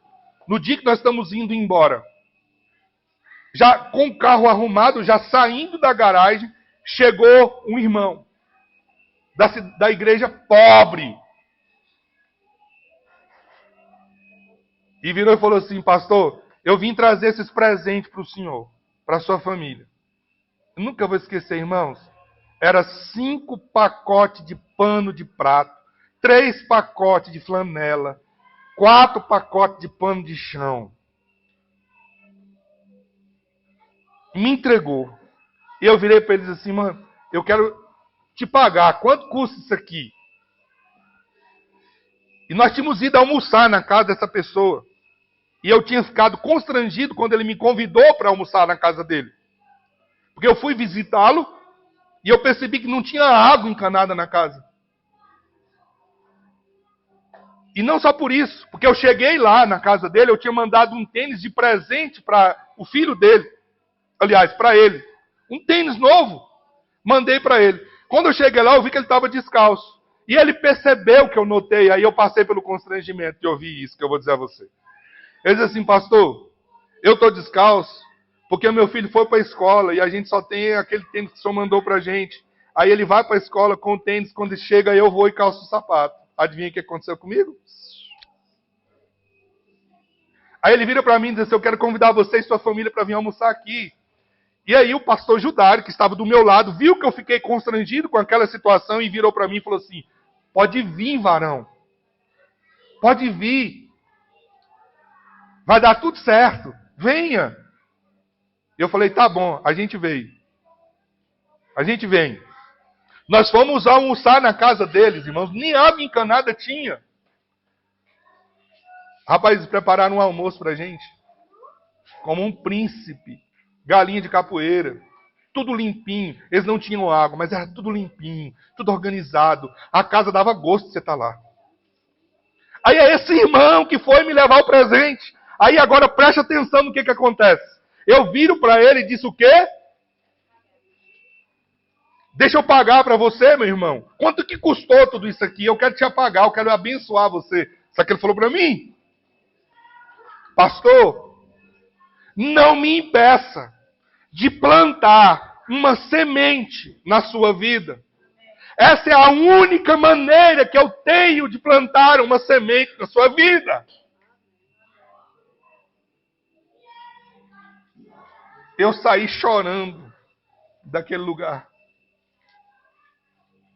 no dia que nós estamos indo embora, já com o carro arrumado, já saindo da garagem, chegou um irmão da igreja pobre. E virou e falou assim, pastor, eu vim trazer esses presentes para o senhor, para a sua família. Eu nunca vou esquecer, irmãos. Era 5 pacotes de pano de prato, 3 pacotes de flanela, 4 pacotes de pano de chão. Me entregou. E eu virei para eles assim, mano, eu quero te pagar. Quanto custa isso aqui? E nós tínhamos ido almoçar na casa dessa pessoa. E eu tinha ficado constrangido quando ele me convidou para almoçar na casa dele. Porque eu fui visitá-lo e eu percebi que não tinha água encanada na casa. E não só por isso, porque eu cheguei lá na casa dele, eu tinha mandado um tênis de presente para o filho dele. Aliás, para ele. Um tênis novo. Mandei para ele. Quando eu cheguei lá, eu vi que ele estava descalço. E ele percebeu que eu notei. Aí eu passei pelo constrangimento de ouvir isso que eu vou dizer a você. Ele disse assim, pastor, eu estou descalço porque meu filho foi para a escola e a gente só tem aquele tênis que o senhor mandou para a gente. Aí ele vai para a escola com o tênis, quando ele chega eu vou e calço o sapato. Adivinha o que aconteceu comigo? Aí ele vira para mim e diz assim, eu quero convidar você e sua família para vir almoçar aqui. E aí o pastor Judário, que estava do meu lado, viu que eu fiquei constrangido com aquela situação e virou para mim e falou assim, pode vir, varão. Pode vir. Vai dar tudo certo. Venha. Eu falei, tá bom, a gente veio. A gente vem. Nós fomos almoçar na casa deles, irmãos. Nem água encanada tinha. Rapaz, eles prepararam um almoço pra gente. Como um príncipe. Galinha de capoeira. Tudo limpinho. Eles não tinham água, mas era tudo limpinho. Tudo organizado. A casa dava gosto de você estar lá. Aí é esse irmão que foi me levar o presente. Aí agora preste atenção no que acontece. Eu viro para ele e disse o quê? Deixa eu pagar para você, meu irmão. Quanto que custou tudo isso aqui? Eu quero te apagar, eu quero abençoar você. Sabe o que ele falou para mim? Pastor, não me impeça de plantar uma semente na sua vida. Essa é a única maneira que eu tenho de plantar uma semente na sua vida. Eu saí chorando daquele lugar.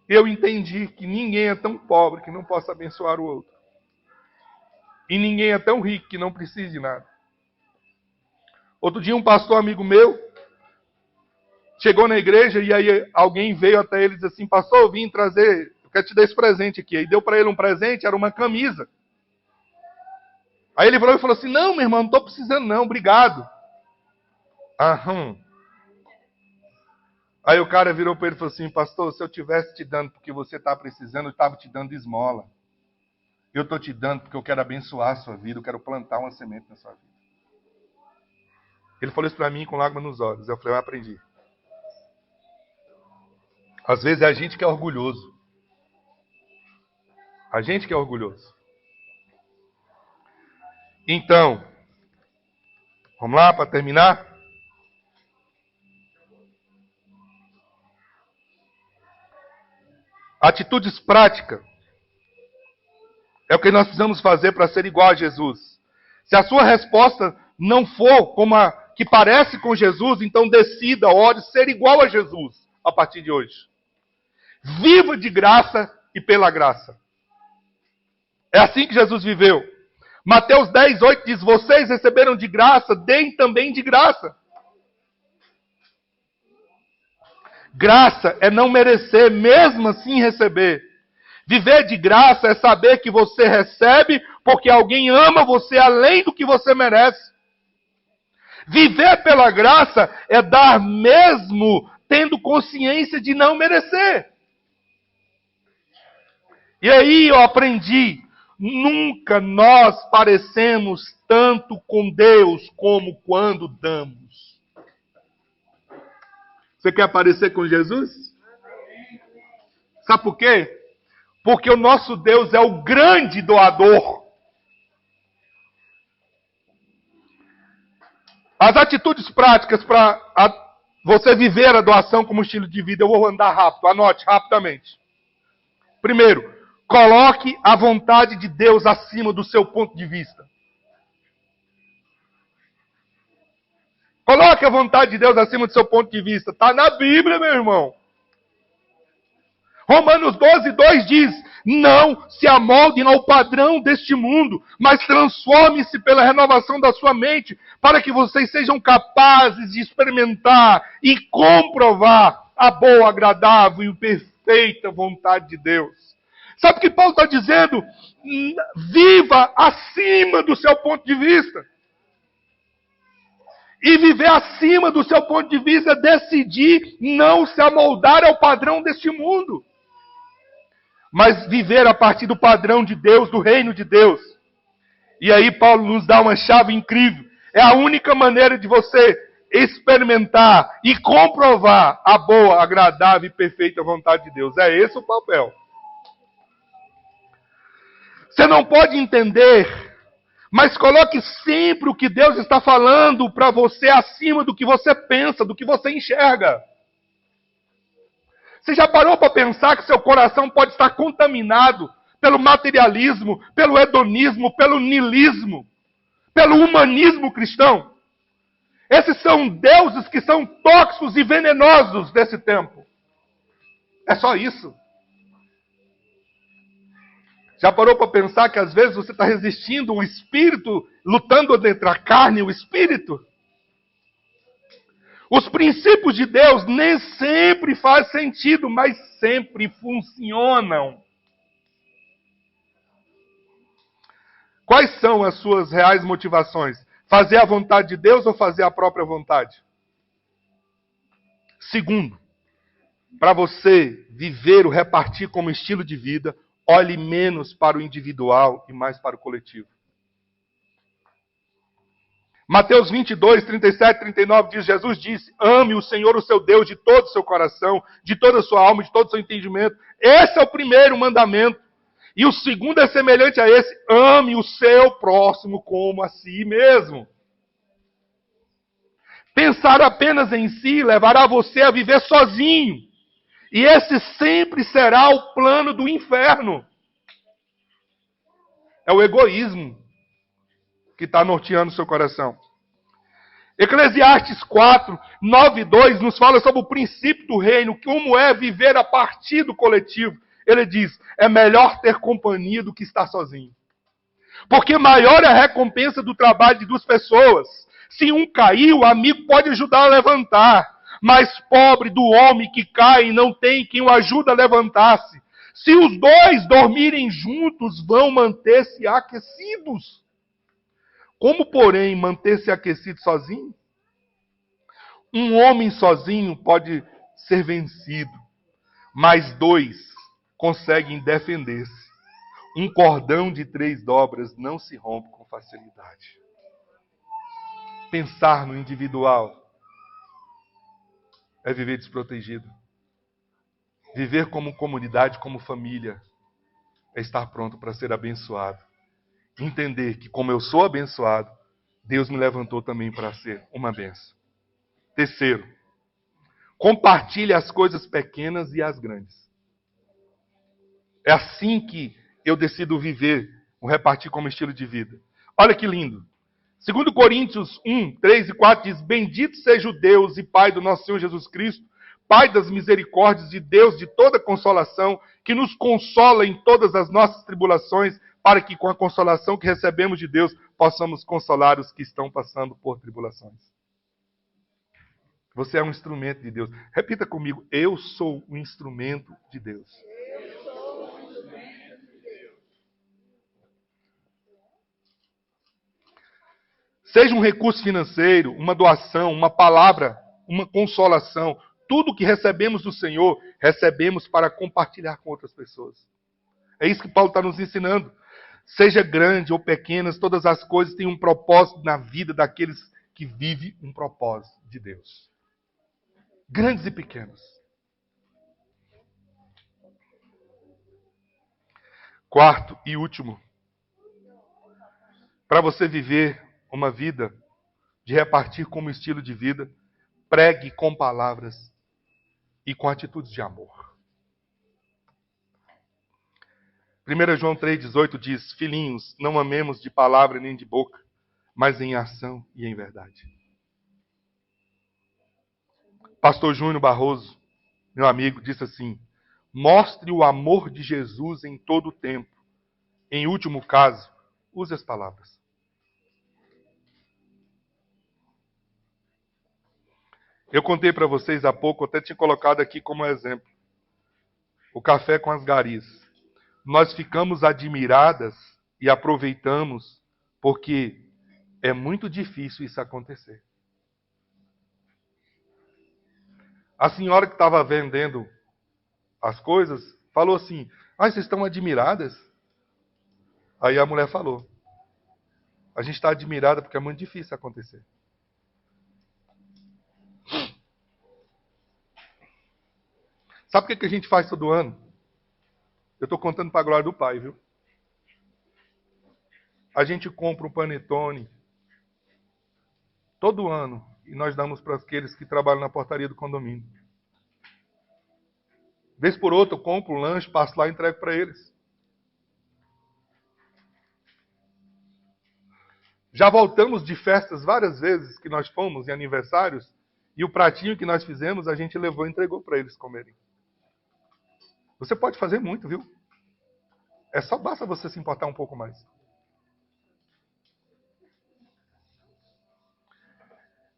Eu entendi que ninguém é tão pobre que não possa abençoar o outro. E ninguém é tão rico que não precise de nada. Outro dia um pastor amigo meu chegou na igreja e aí alguém veio até ele e disse assim: pastor, eu vim trazer, eu quero te dar esse presente aqui. Aí deu para ele um presente, era uma camisa. Aí ele falou assim: não, meu irmão, não estou precisando não, obrigado. Aham. Aí o cara virou para ele e falou assim: pastor, se eu tivesse te dando porque você está precisando, eu estava te dando esmola. Eu estou te dando porque eu quero abençoar a sua vida, eu quero plantar uma semente na sua vida. Ele falou isso para mim com lágrimas nos olhos. Eu falei: eu aprendi. Às vezes é a gente que é orgulhoso. A gente que é orgulhoso. Então, vamos lá para terminar? Atitudes práticas é o que nós precisamos fazer para ser igual a Jesus. Se a sua resposta não for como a que parece com Jesus, então decida, ore, ser igual a Jesus a partir de hoje. Viva de graça e pela graça. É assim que Jesus viveu. Mateus 10, 8 diz: vocês receberam de graça, deem também de graça. Graça é não merecer, mesmo assim receber. Viver de graça é saber que você recebe porque alguém ama você além do que você merece. Viver pela graça é dar mesmo tendo consciência de não merecer. E aí eu aprendi, nunca nós parecemos tanto com Deus como quando damos. Você quer parecer com Jesus? Sabe por quê? Porque o nosso Deus é o grande doador. As atitudes práticas para você viver a doação como estilo de vida, eu vou andar rápido, anote rapidamente. Primeiro, coloque a vontade de Deus acima do seu ponto de vista. Coloque a vontade de Deus acima do seu ponto de vista. Está na Bíblia, meu irmão. Romanos 12, 2 diz: não se amoldem ao padrão deste mundo, mas transformem-se pela renovação da sua mente, para que vocês sejam capazes de experimentar e comprovar a boa, agradável e perfeita vontade de Deus. Sabe o que Paulo está dizendo? Viva acima do seu ponto de vista. E viver acima do seu ponto de vista é decidir não se amoldar ao padrão deste mundo, mas viver a partir do padrão de Deus, do reino de Deus. E aí Paulo nos dá uma chave incrível. É a única maneira de você experimentar e comprovar a boa, agradável e perfeita vontade de Deus. É esse o papel. Você não pode entender, mas coloque sempre o que Deus está falando para você acima do que você pensa, do que você enxerga. Você já parou para pensar que seu coração pode estar contaminado pelo materialismo, pelo hedonismo, pelo niilismo, pelo humanismo cristão? Esses são deuses que são tóxicos e venenosos desse tempo. É só isso. Já parou para pensar que às vezes você está resistindo o espírito, lutando entre a carne e o espírito? Os princípios de Deus nem sempre fazem sentido, mas sempre funcionam. Quais são as suas reais motivações? Fazer a vontade de Deus ou fazer a própria vontade? Segundo, para você viver o repartir como estilo de vida, olhe menos para o individual e mais para o coletivo. Mateus 22, 37, 39 diz, Jesus disse, ame o Senhor, o seu Deus, de todo o seu coração, de toda a sua alma, de todo o seu entendimento. Esse é o primeiro mandamento. E o segundo é semelhante a esse, ame o seu próximo como a si mesmo. Pensar apenas em si levará você a viver sozinho. E esse sempre será o plano do inferno. É o egoísmo que está norteando o seu coração. Eclesiastes 4, 9 e 2 nos fala sobre o princípio do reino, como é viver a partir do coletivo. Ele diz, é melhor ter companhia do que estar sozinho. Porque maior é a recompensa do trabalho de duas pessoas. Se um cair, o amigo pode ajudar a levantar. Mas pobre do homem que cai e não tem quem o ajude a levantar-se. Se os dois dormirem juntos, vão manter-se aquecidos. Como, porém, manter-se aquecido sozinho? Um homem sozinho pode ser vencido, mas dois conseguem defender-se. Um cordão de 3 dobras não se rompe com facilidade. Pensar no individual é viver desprotegido. Viver como comunidade, como família, é estar pronto para ser abençoado. Entender que, como eu sou abençoado, Deus me levantou também para ser uma bênção. Terceiro, compartilhe as coisas pequenas e as grandes. É assim que eu decido viver, o repartir como estilo de vida. Olha que lindo. 2 Coríntios 1, 3 e 4 diz, bendito seja o Deus e Pai do nosso Senhor Jesus Cristo, Pai das misericórdias e Deus de toda consolação, que nos consola em todas as nossas tribulações, para que com a consolação que recebemos de Deus, possamos consolar os que estão passando por tribulações. Você é um instrumento de Deus. Repita comigo, eu sou um instrumento de Deus. Eu sou um instrumento de Deus. Seja um recurso financeiro, uma doação, uma palavra, uma consolação. Tudo que recebemos do Senhor, recebemos para compartilhar com outras pessoas. É isso que Paulo está nos ensinando. Seja grande ou pequenas, todas as coisas têm um propósito na vida daqueles que vivem um propósito de Deus. Grandes e pequenos. Quarto e último. Para você viver uma vida de repartir como estilo de vida, pregue com palavras e com atitudes de amor. 1 João 3,18 diz, filhinhos, não amemos de palavra nem de boca, mas em ação e em verdade. Pastor Júnior Barroso, meu amigo, disse assim, mostre o amor de Jesus em todo o tempo. Em último caso, use as palavras. Eu contei para vocês há pouco, até tinha colocado aqui como exemplo, o café com as garis. Nós ficamos admiradas e aproveitamos porque é muito difícil isso acontecer. A senhora que estava vendendo as coisas falou assim, vocês estão admiradas? Aí a mulher falou, a gente está admirada porque é muito difícil acontecer. Sabe o que a gente faz todo ano? Eu estou contando para a glória do Pai, viu? A gente compra um panetone todo ano e nós damos para aqueles que trabalham na portaria do condomínio. Vez por outra eu compro um lanche, passo lá e entrego para eles. Já voltamos de festas várias vezes que nós fomos em aniversários e o pratinho que nós fizemos a gente levou e entregou para eles comerem. Você pode fazer muito, viu? É só basta você se importar um pouco mais.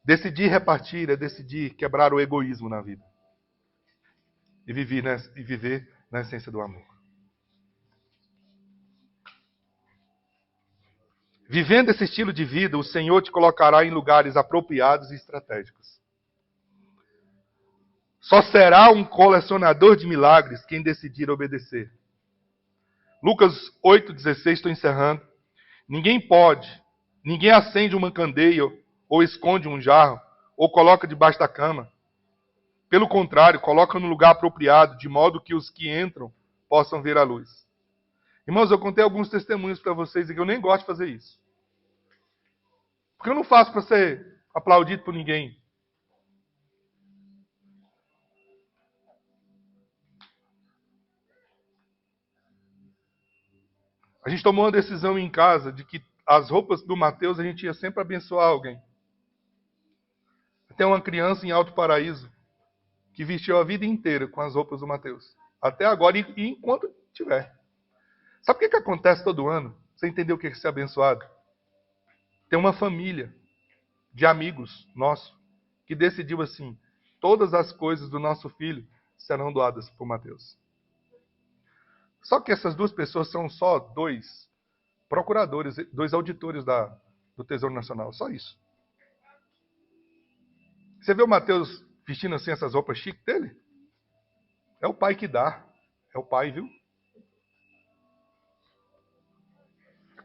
Decidir repartir é decidir quebrar o egoísmo na vida. E viver na essência do amor. Vivendo esse estilo de vida, o Senhor te colocará em lugares apropriados e estratégicos. Só será um colecionador de milagres quem decidir obedecer. Lucas 8,16, estou encerrando. Ninguém acende uma candeia ou esconde um jarro ou coloca debaixo da cama. Pelo contrário, coloca no lugar apropriado, de modo que os que entram possam ver a luz. Irmãos, eu contei alguns testemunhos para vocês e que eu nem gosto de fazer isso. Porque eu não faço para ser aplaudido por ninguém. A gente tomou uma decisão em casa de que as roupas do Mateus a gente ia sempre abençoar alguém. Tem uma criança em Alto Paraíso que vestiu a vida inteira com as roupas do Mateus. Até agora e enquanto tiver. Sabe o que acontece todo ano? Você entendeu o que é ser abençoado? Tem uma família de amigos nossos que decidiu assim: todas as coisas do nosso filho serão doadas para o Mateus. Só que essas duas pessoas são só dois procuradores, dois auditores do Tesouro Nacional. Só isso. Você vê o Mateus vestindo assim essas roupas chiques dele? É o pai que dá. É o pai, viu?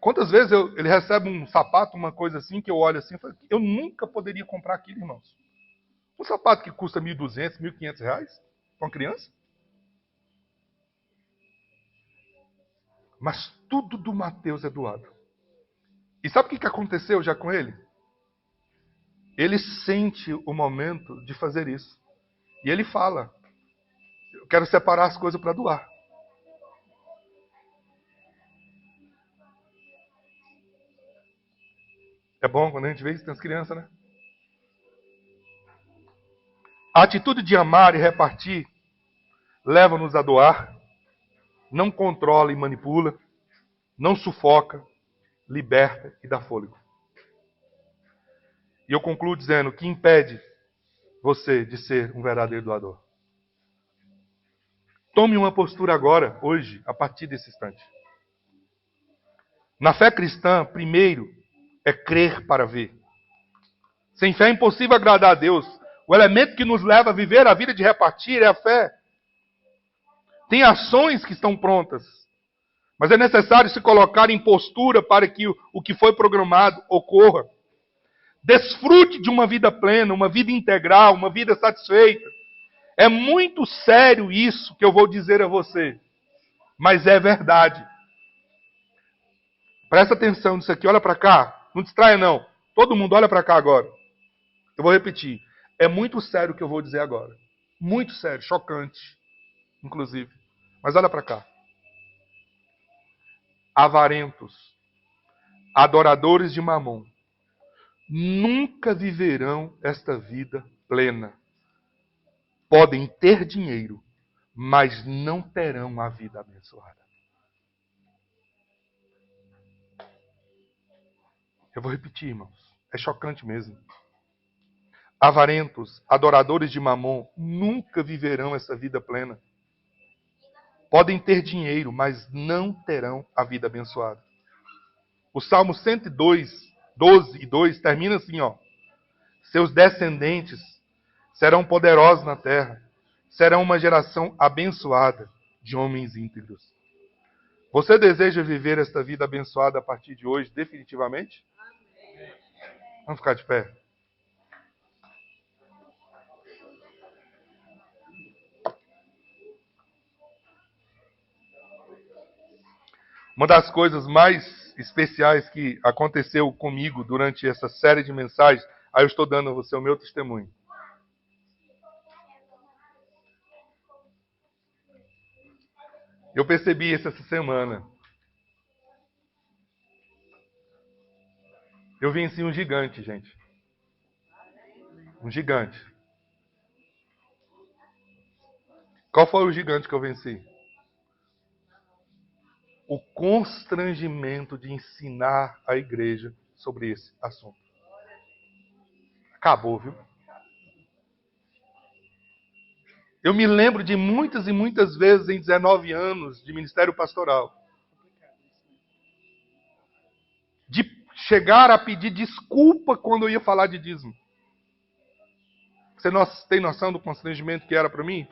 Quantas vezes ele recebe um sapato, uma coisa assim, que eu olho assim e falo, eu nunca poderia comprar aquilo, irmãos. Um sapato que custa R$1.200, R$1.500 para uma criança. Mas tudo do Mateus é doado. E sabe o que aconteceu já com ele? Ele sente o momento de fazer isso. E ele fala, eu quero separar as coisas para doar. É bom quando a gente vê isso, tem as crianças, né? A atitude de amar e repartir leva-nos a doar, não controla e manipula, não sufoca, liberta e dá fôlego. E eu concluo dizendo que impede você de ser um verdadeiro doador. Tome uma postura agora, hoje, a partir desse instante. Na fé cristã, primeiro é crer para ver. Sem fé é impossível agradar a Deus. O elemento que nos leva a viver a vida de repartir é a fé. Tem ações que estão prontas, mas é necessário se colocar em postura para que o que foi programado ocorra. Desfrute de uma vida plena, uma vida integral, uma vida satisfeita. É muito sério isso que eu vou dizer a você, mas é verdade. Presta atenção nisso aqui, olha para cá. Não distraia não. Todo mundo olha para cá agora. Eu vou repetir. É muito sério o que eu vou dizer agora. Muito sério, chocante, inclusive. Mas olha para cá. Avarentos, adoradores de Mamon, nunca viverão esta vida plena. Podem ter dinheiro, mas não terão a vida abençoada. Eu vou repetir, irmãos. É chocante mesmo. Avarentos, adoradores de Mamon, nunca viverão essa vida plena. Podem ter dinheiro, mas não terão a vida abençoada. O Salmo 102, 12 e 2 termina assim, ó. Seus descendentes serão poderosos na terra. Serão uma geração abençoada de homens íntegros. Você deseja viver esta vida abençoada a partir de hoje, definitivamente? Vamos ficar de pé. Uma das coisas mais especiais que aconteceu comigo durante essa série de mensagens, aí eu estou dando a você o meu testemunho. Eu percebi isso essa semana. Eu venci um gigante, gente. Um gigante. Qual foi o gigante que eu venci? O constrangimento de ensinar a igreja sobre esse assunto. Acabou, viu? Eu me lembro de muitas e muitas vezes em 19 anos de ministério pastoral, de chegar a pedir desculpa quando eu ia falar de dízimo. Você tem noção do constrangimento que era para mim?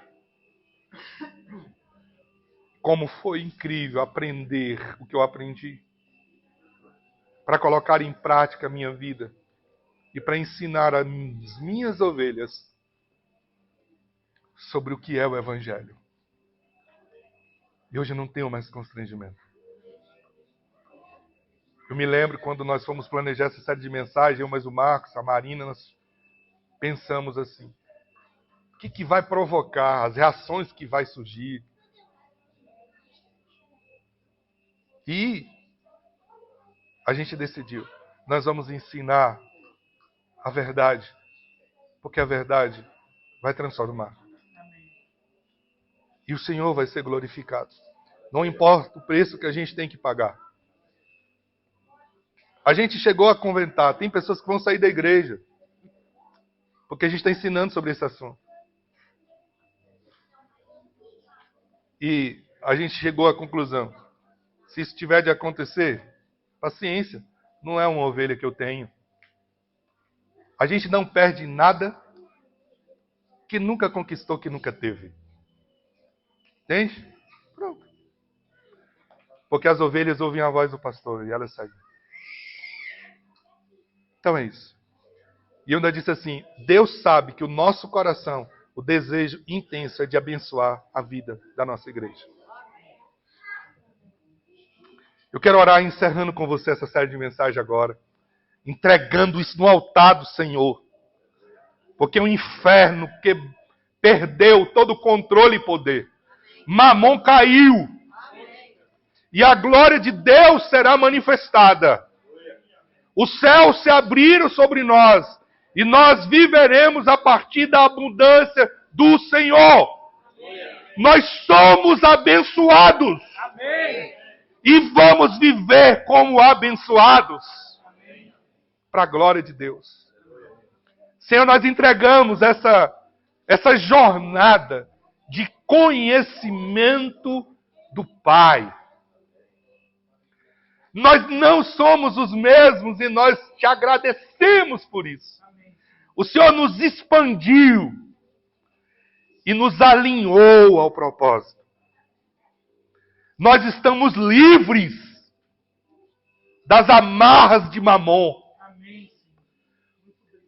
Como foi incrível aprender o que eu aprendi. Para colocar em prática a minha vida. E para ensinar as minhas ovelhas sobre o que é o Evangelho. E hoje eu não tenho mais constrangimento. Eu me lembro quando nós fomos planejar essa série de mensagens, eu mais o Marcos, a Marina, nós pensamos assim. O que vai provocar? As reações que vai surgir? E a gente decidiu. Nós vamos ensinar a verdade. Porque a verdade vai transformar. E o Senhor vai ser glorificado. Não importa o preço que a gente tem que pagar. A gente chegou a conventar. Tem pessoas que vão sair da igreja. Porque a gente está ensinando sobre esse assunto. E a gente chegou à conclusão. Se isso tiver de acontecer, paciência. Não é uma ovelha que eu tenho. A gente não perde nada que nunca conquistou, que nunca teve. Entende? Pronto. Porque as ovelhas ouvem a voz do pastor e elas saem. Então é isso. E eu ainda disse assim, Deus sabe que o nosso coração, o desejo intenso é de abençoar a vida da nossa igreja. Eu quero orar encerrando com você essa série de mensagens agora. Entregando isso no altar do Senhor. Porque o inferno que perdeu todo o controle e poder. Mamon caiu. E a glória de Deus será manifestada. Os céus se abriram sobre nós. E nós viveremos a partir da abundância do Senhor. Nós somos abençoados. E vamos viver como abençoados. Para a glória de Deus. Senhor, nós entregamos essa jornada de conhecimento do Pai. Nós não somos os mesmos e nós te agradecemos por isso. O Senhor nos expandiu e nos alinhou ao propósito. Nós estamos livres das amarras de Mamon.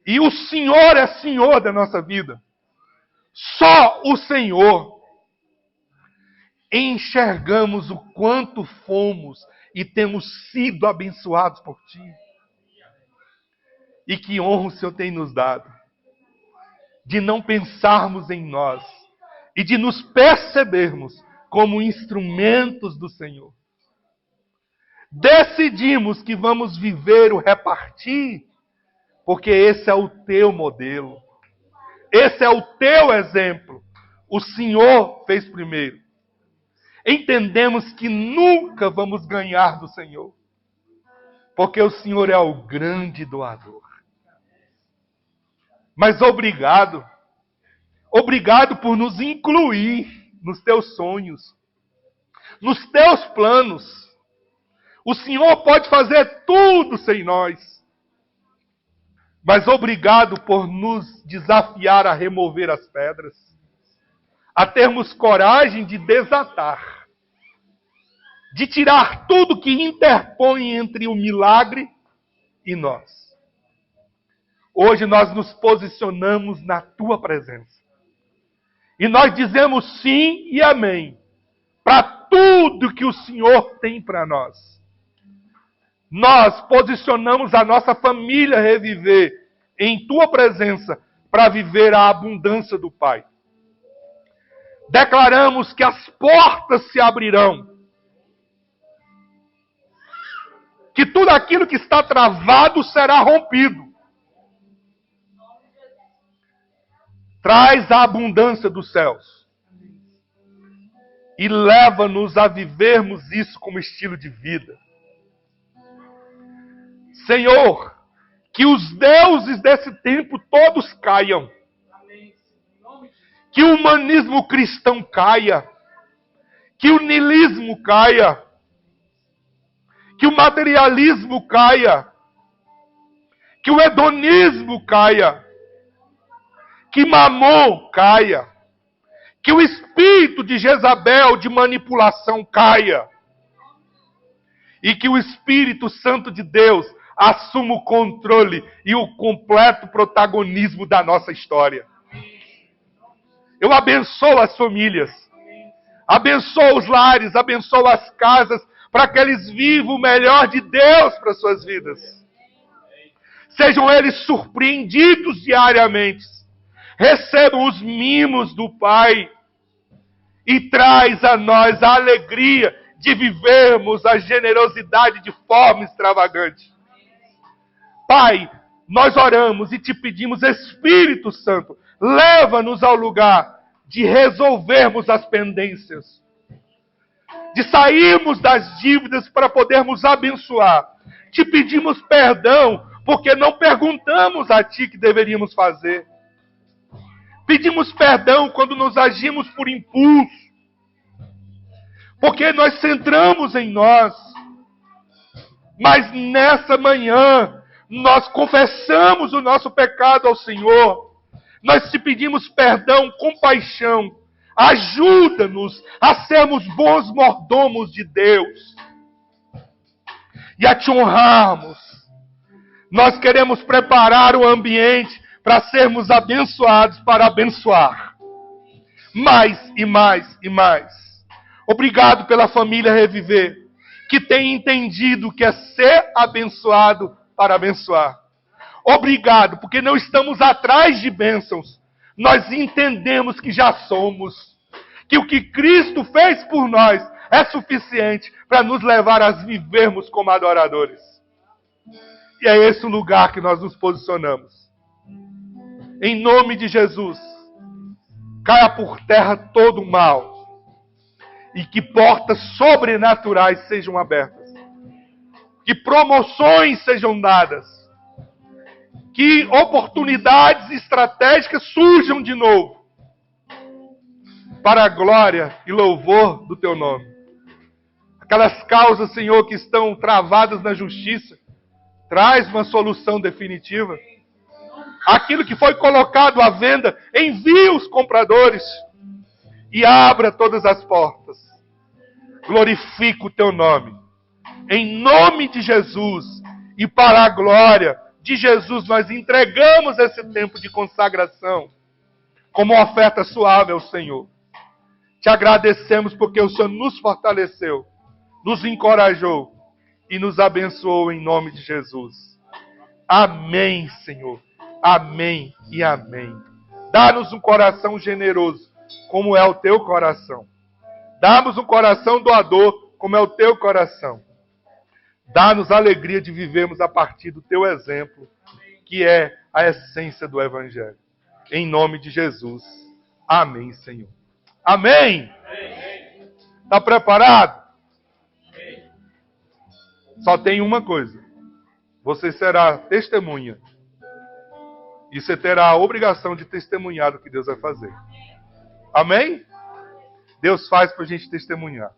E o Senhor é Senhor da nossa vida. Só o Senhor. Enxergamos o quanto fomos e temos sido abençoados por Ti. E que honra o Senhor tem nos dado. De não pensarmos em nós. E de nos percebermos como instrumentos do Senhor. Decidimos que vamos viver o repartir. Porque esse é o teu modelo. Esse é o teu exemplo. O Senhor fez primeiro. Entendemos que nunca vamos ganhar do Senhor. Porque o Senhor é o grande doador. Mas obrigado. Obrigado por nos incluir nos teus sonhos. Nos teus planos. O Senhor pode fazer tudo sem nós. Mas obrigado por nos desafiar a remover as pedras. A termos coragem de desatar. De tirar tudo que interpõe entre o milagre e nós. Hoje nós nos posicionamos na Tua presença. E nós dizemos sim e amém. Para tudo que o Senhor tem para nós. Nós posicionamos a nossa família reviver em Tua presença para viver a abundância do Pai. Declaramos que as portas se abrirão. Que tudo aquilo que está travado será rompido. Traz a abundância dos céus. E leva-nos a vivermos isso como estilo de vida. Senhor, que os deuses desse tempo todos caiam. Que o humanismo cristão caia. Que o niilismo caia. Que o materialismo caia. Que o hedonismo caia. Que Mamon caia. Que o espírito de Jezabel, de manipulação, caia. E que o Espírito Santo de Deus assuma o controle e o completo protagonismo da nossa história. Eu abençoo as famílias. Abençoo os lares, abençoo as casas, para que eles vivam o melhor de Deus para suas vidas. Sejam eles surpreendidos diariamente. Recebam os mimos do Pai. E traz a nós a alegria de vivermos a generosidade de forma extravagante. Pai, nós oramos e te pedimos, Espírito Santo, leva-nos ao lugar de resolvermos as pendências, de sairmos das dívidas para podermos abençoar. Te pedimos perdão, porque não perguntamos a Ti que deveríamos fazer. Pedimos perdão quando nos agimos por impulso, porque nós centramos em nós. Mas nessa manhã, nós confessamos o nosso pecado ao Senhor. Nós te pedimos perdão, compaixão. Ajuda-nos a sermos bons mordomos de Deus e a te honrarmos. Nós queremos preparar o ambiente para sermos abençoados, para abençoar. Mais e mais e mais. Obrigado pela família Reviver, que tem entendido que é ser abençoado para abençoar. Obrigado, porque não estamos atrás de bênçãos. Nós entendemos que já somos. Que o que Cristo fez por nós é suficiente para nos levar a vivermos como adoradores. E é esse o lugar que nós nos posicionamos. Em nome de Jesus, caia por terra todo o mal. E que portas sobrenaturais sejam abertas. Que promoções sejam dadas. Que oportunidades estratégicas surjam de novo. Para a glória e louvor do Teu nome. Aquelas causas, Senhor, que estão travadas na justiça, traz uma solução definitiva. Aquilo que foi colocado à venda, envia os compradores e abra todas as portas. Glorifica o Teu nome. Em nome de Jesus e para a glória de Jesus, nós entregamos esse tempo de consagração como uma oferta suave ao Senhor. Te agradecemos porque o Senhor nos fortaleceu, nos encorajou e nos abençoou em nome de Jesus. Amém, Senhor. Amém e amém. Dá-nos um coração generoso, como é o Teu coração. Dá-nos um coração doador, como é o Teu coração. Dá-nos a alegria de vivermos a partir do Teu exemplo, que é a essência do Evangelho. Em nome de Jesus. Amém, Senhor. Amém! Está preparado? Só tem uma coisa. Você será testemunha. E você terá a obrigação de testemunhar o que Deus vai fazer. Amém? Deus faz para a gente testemunhar.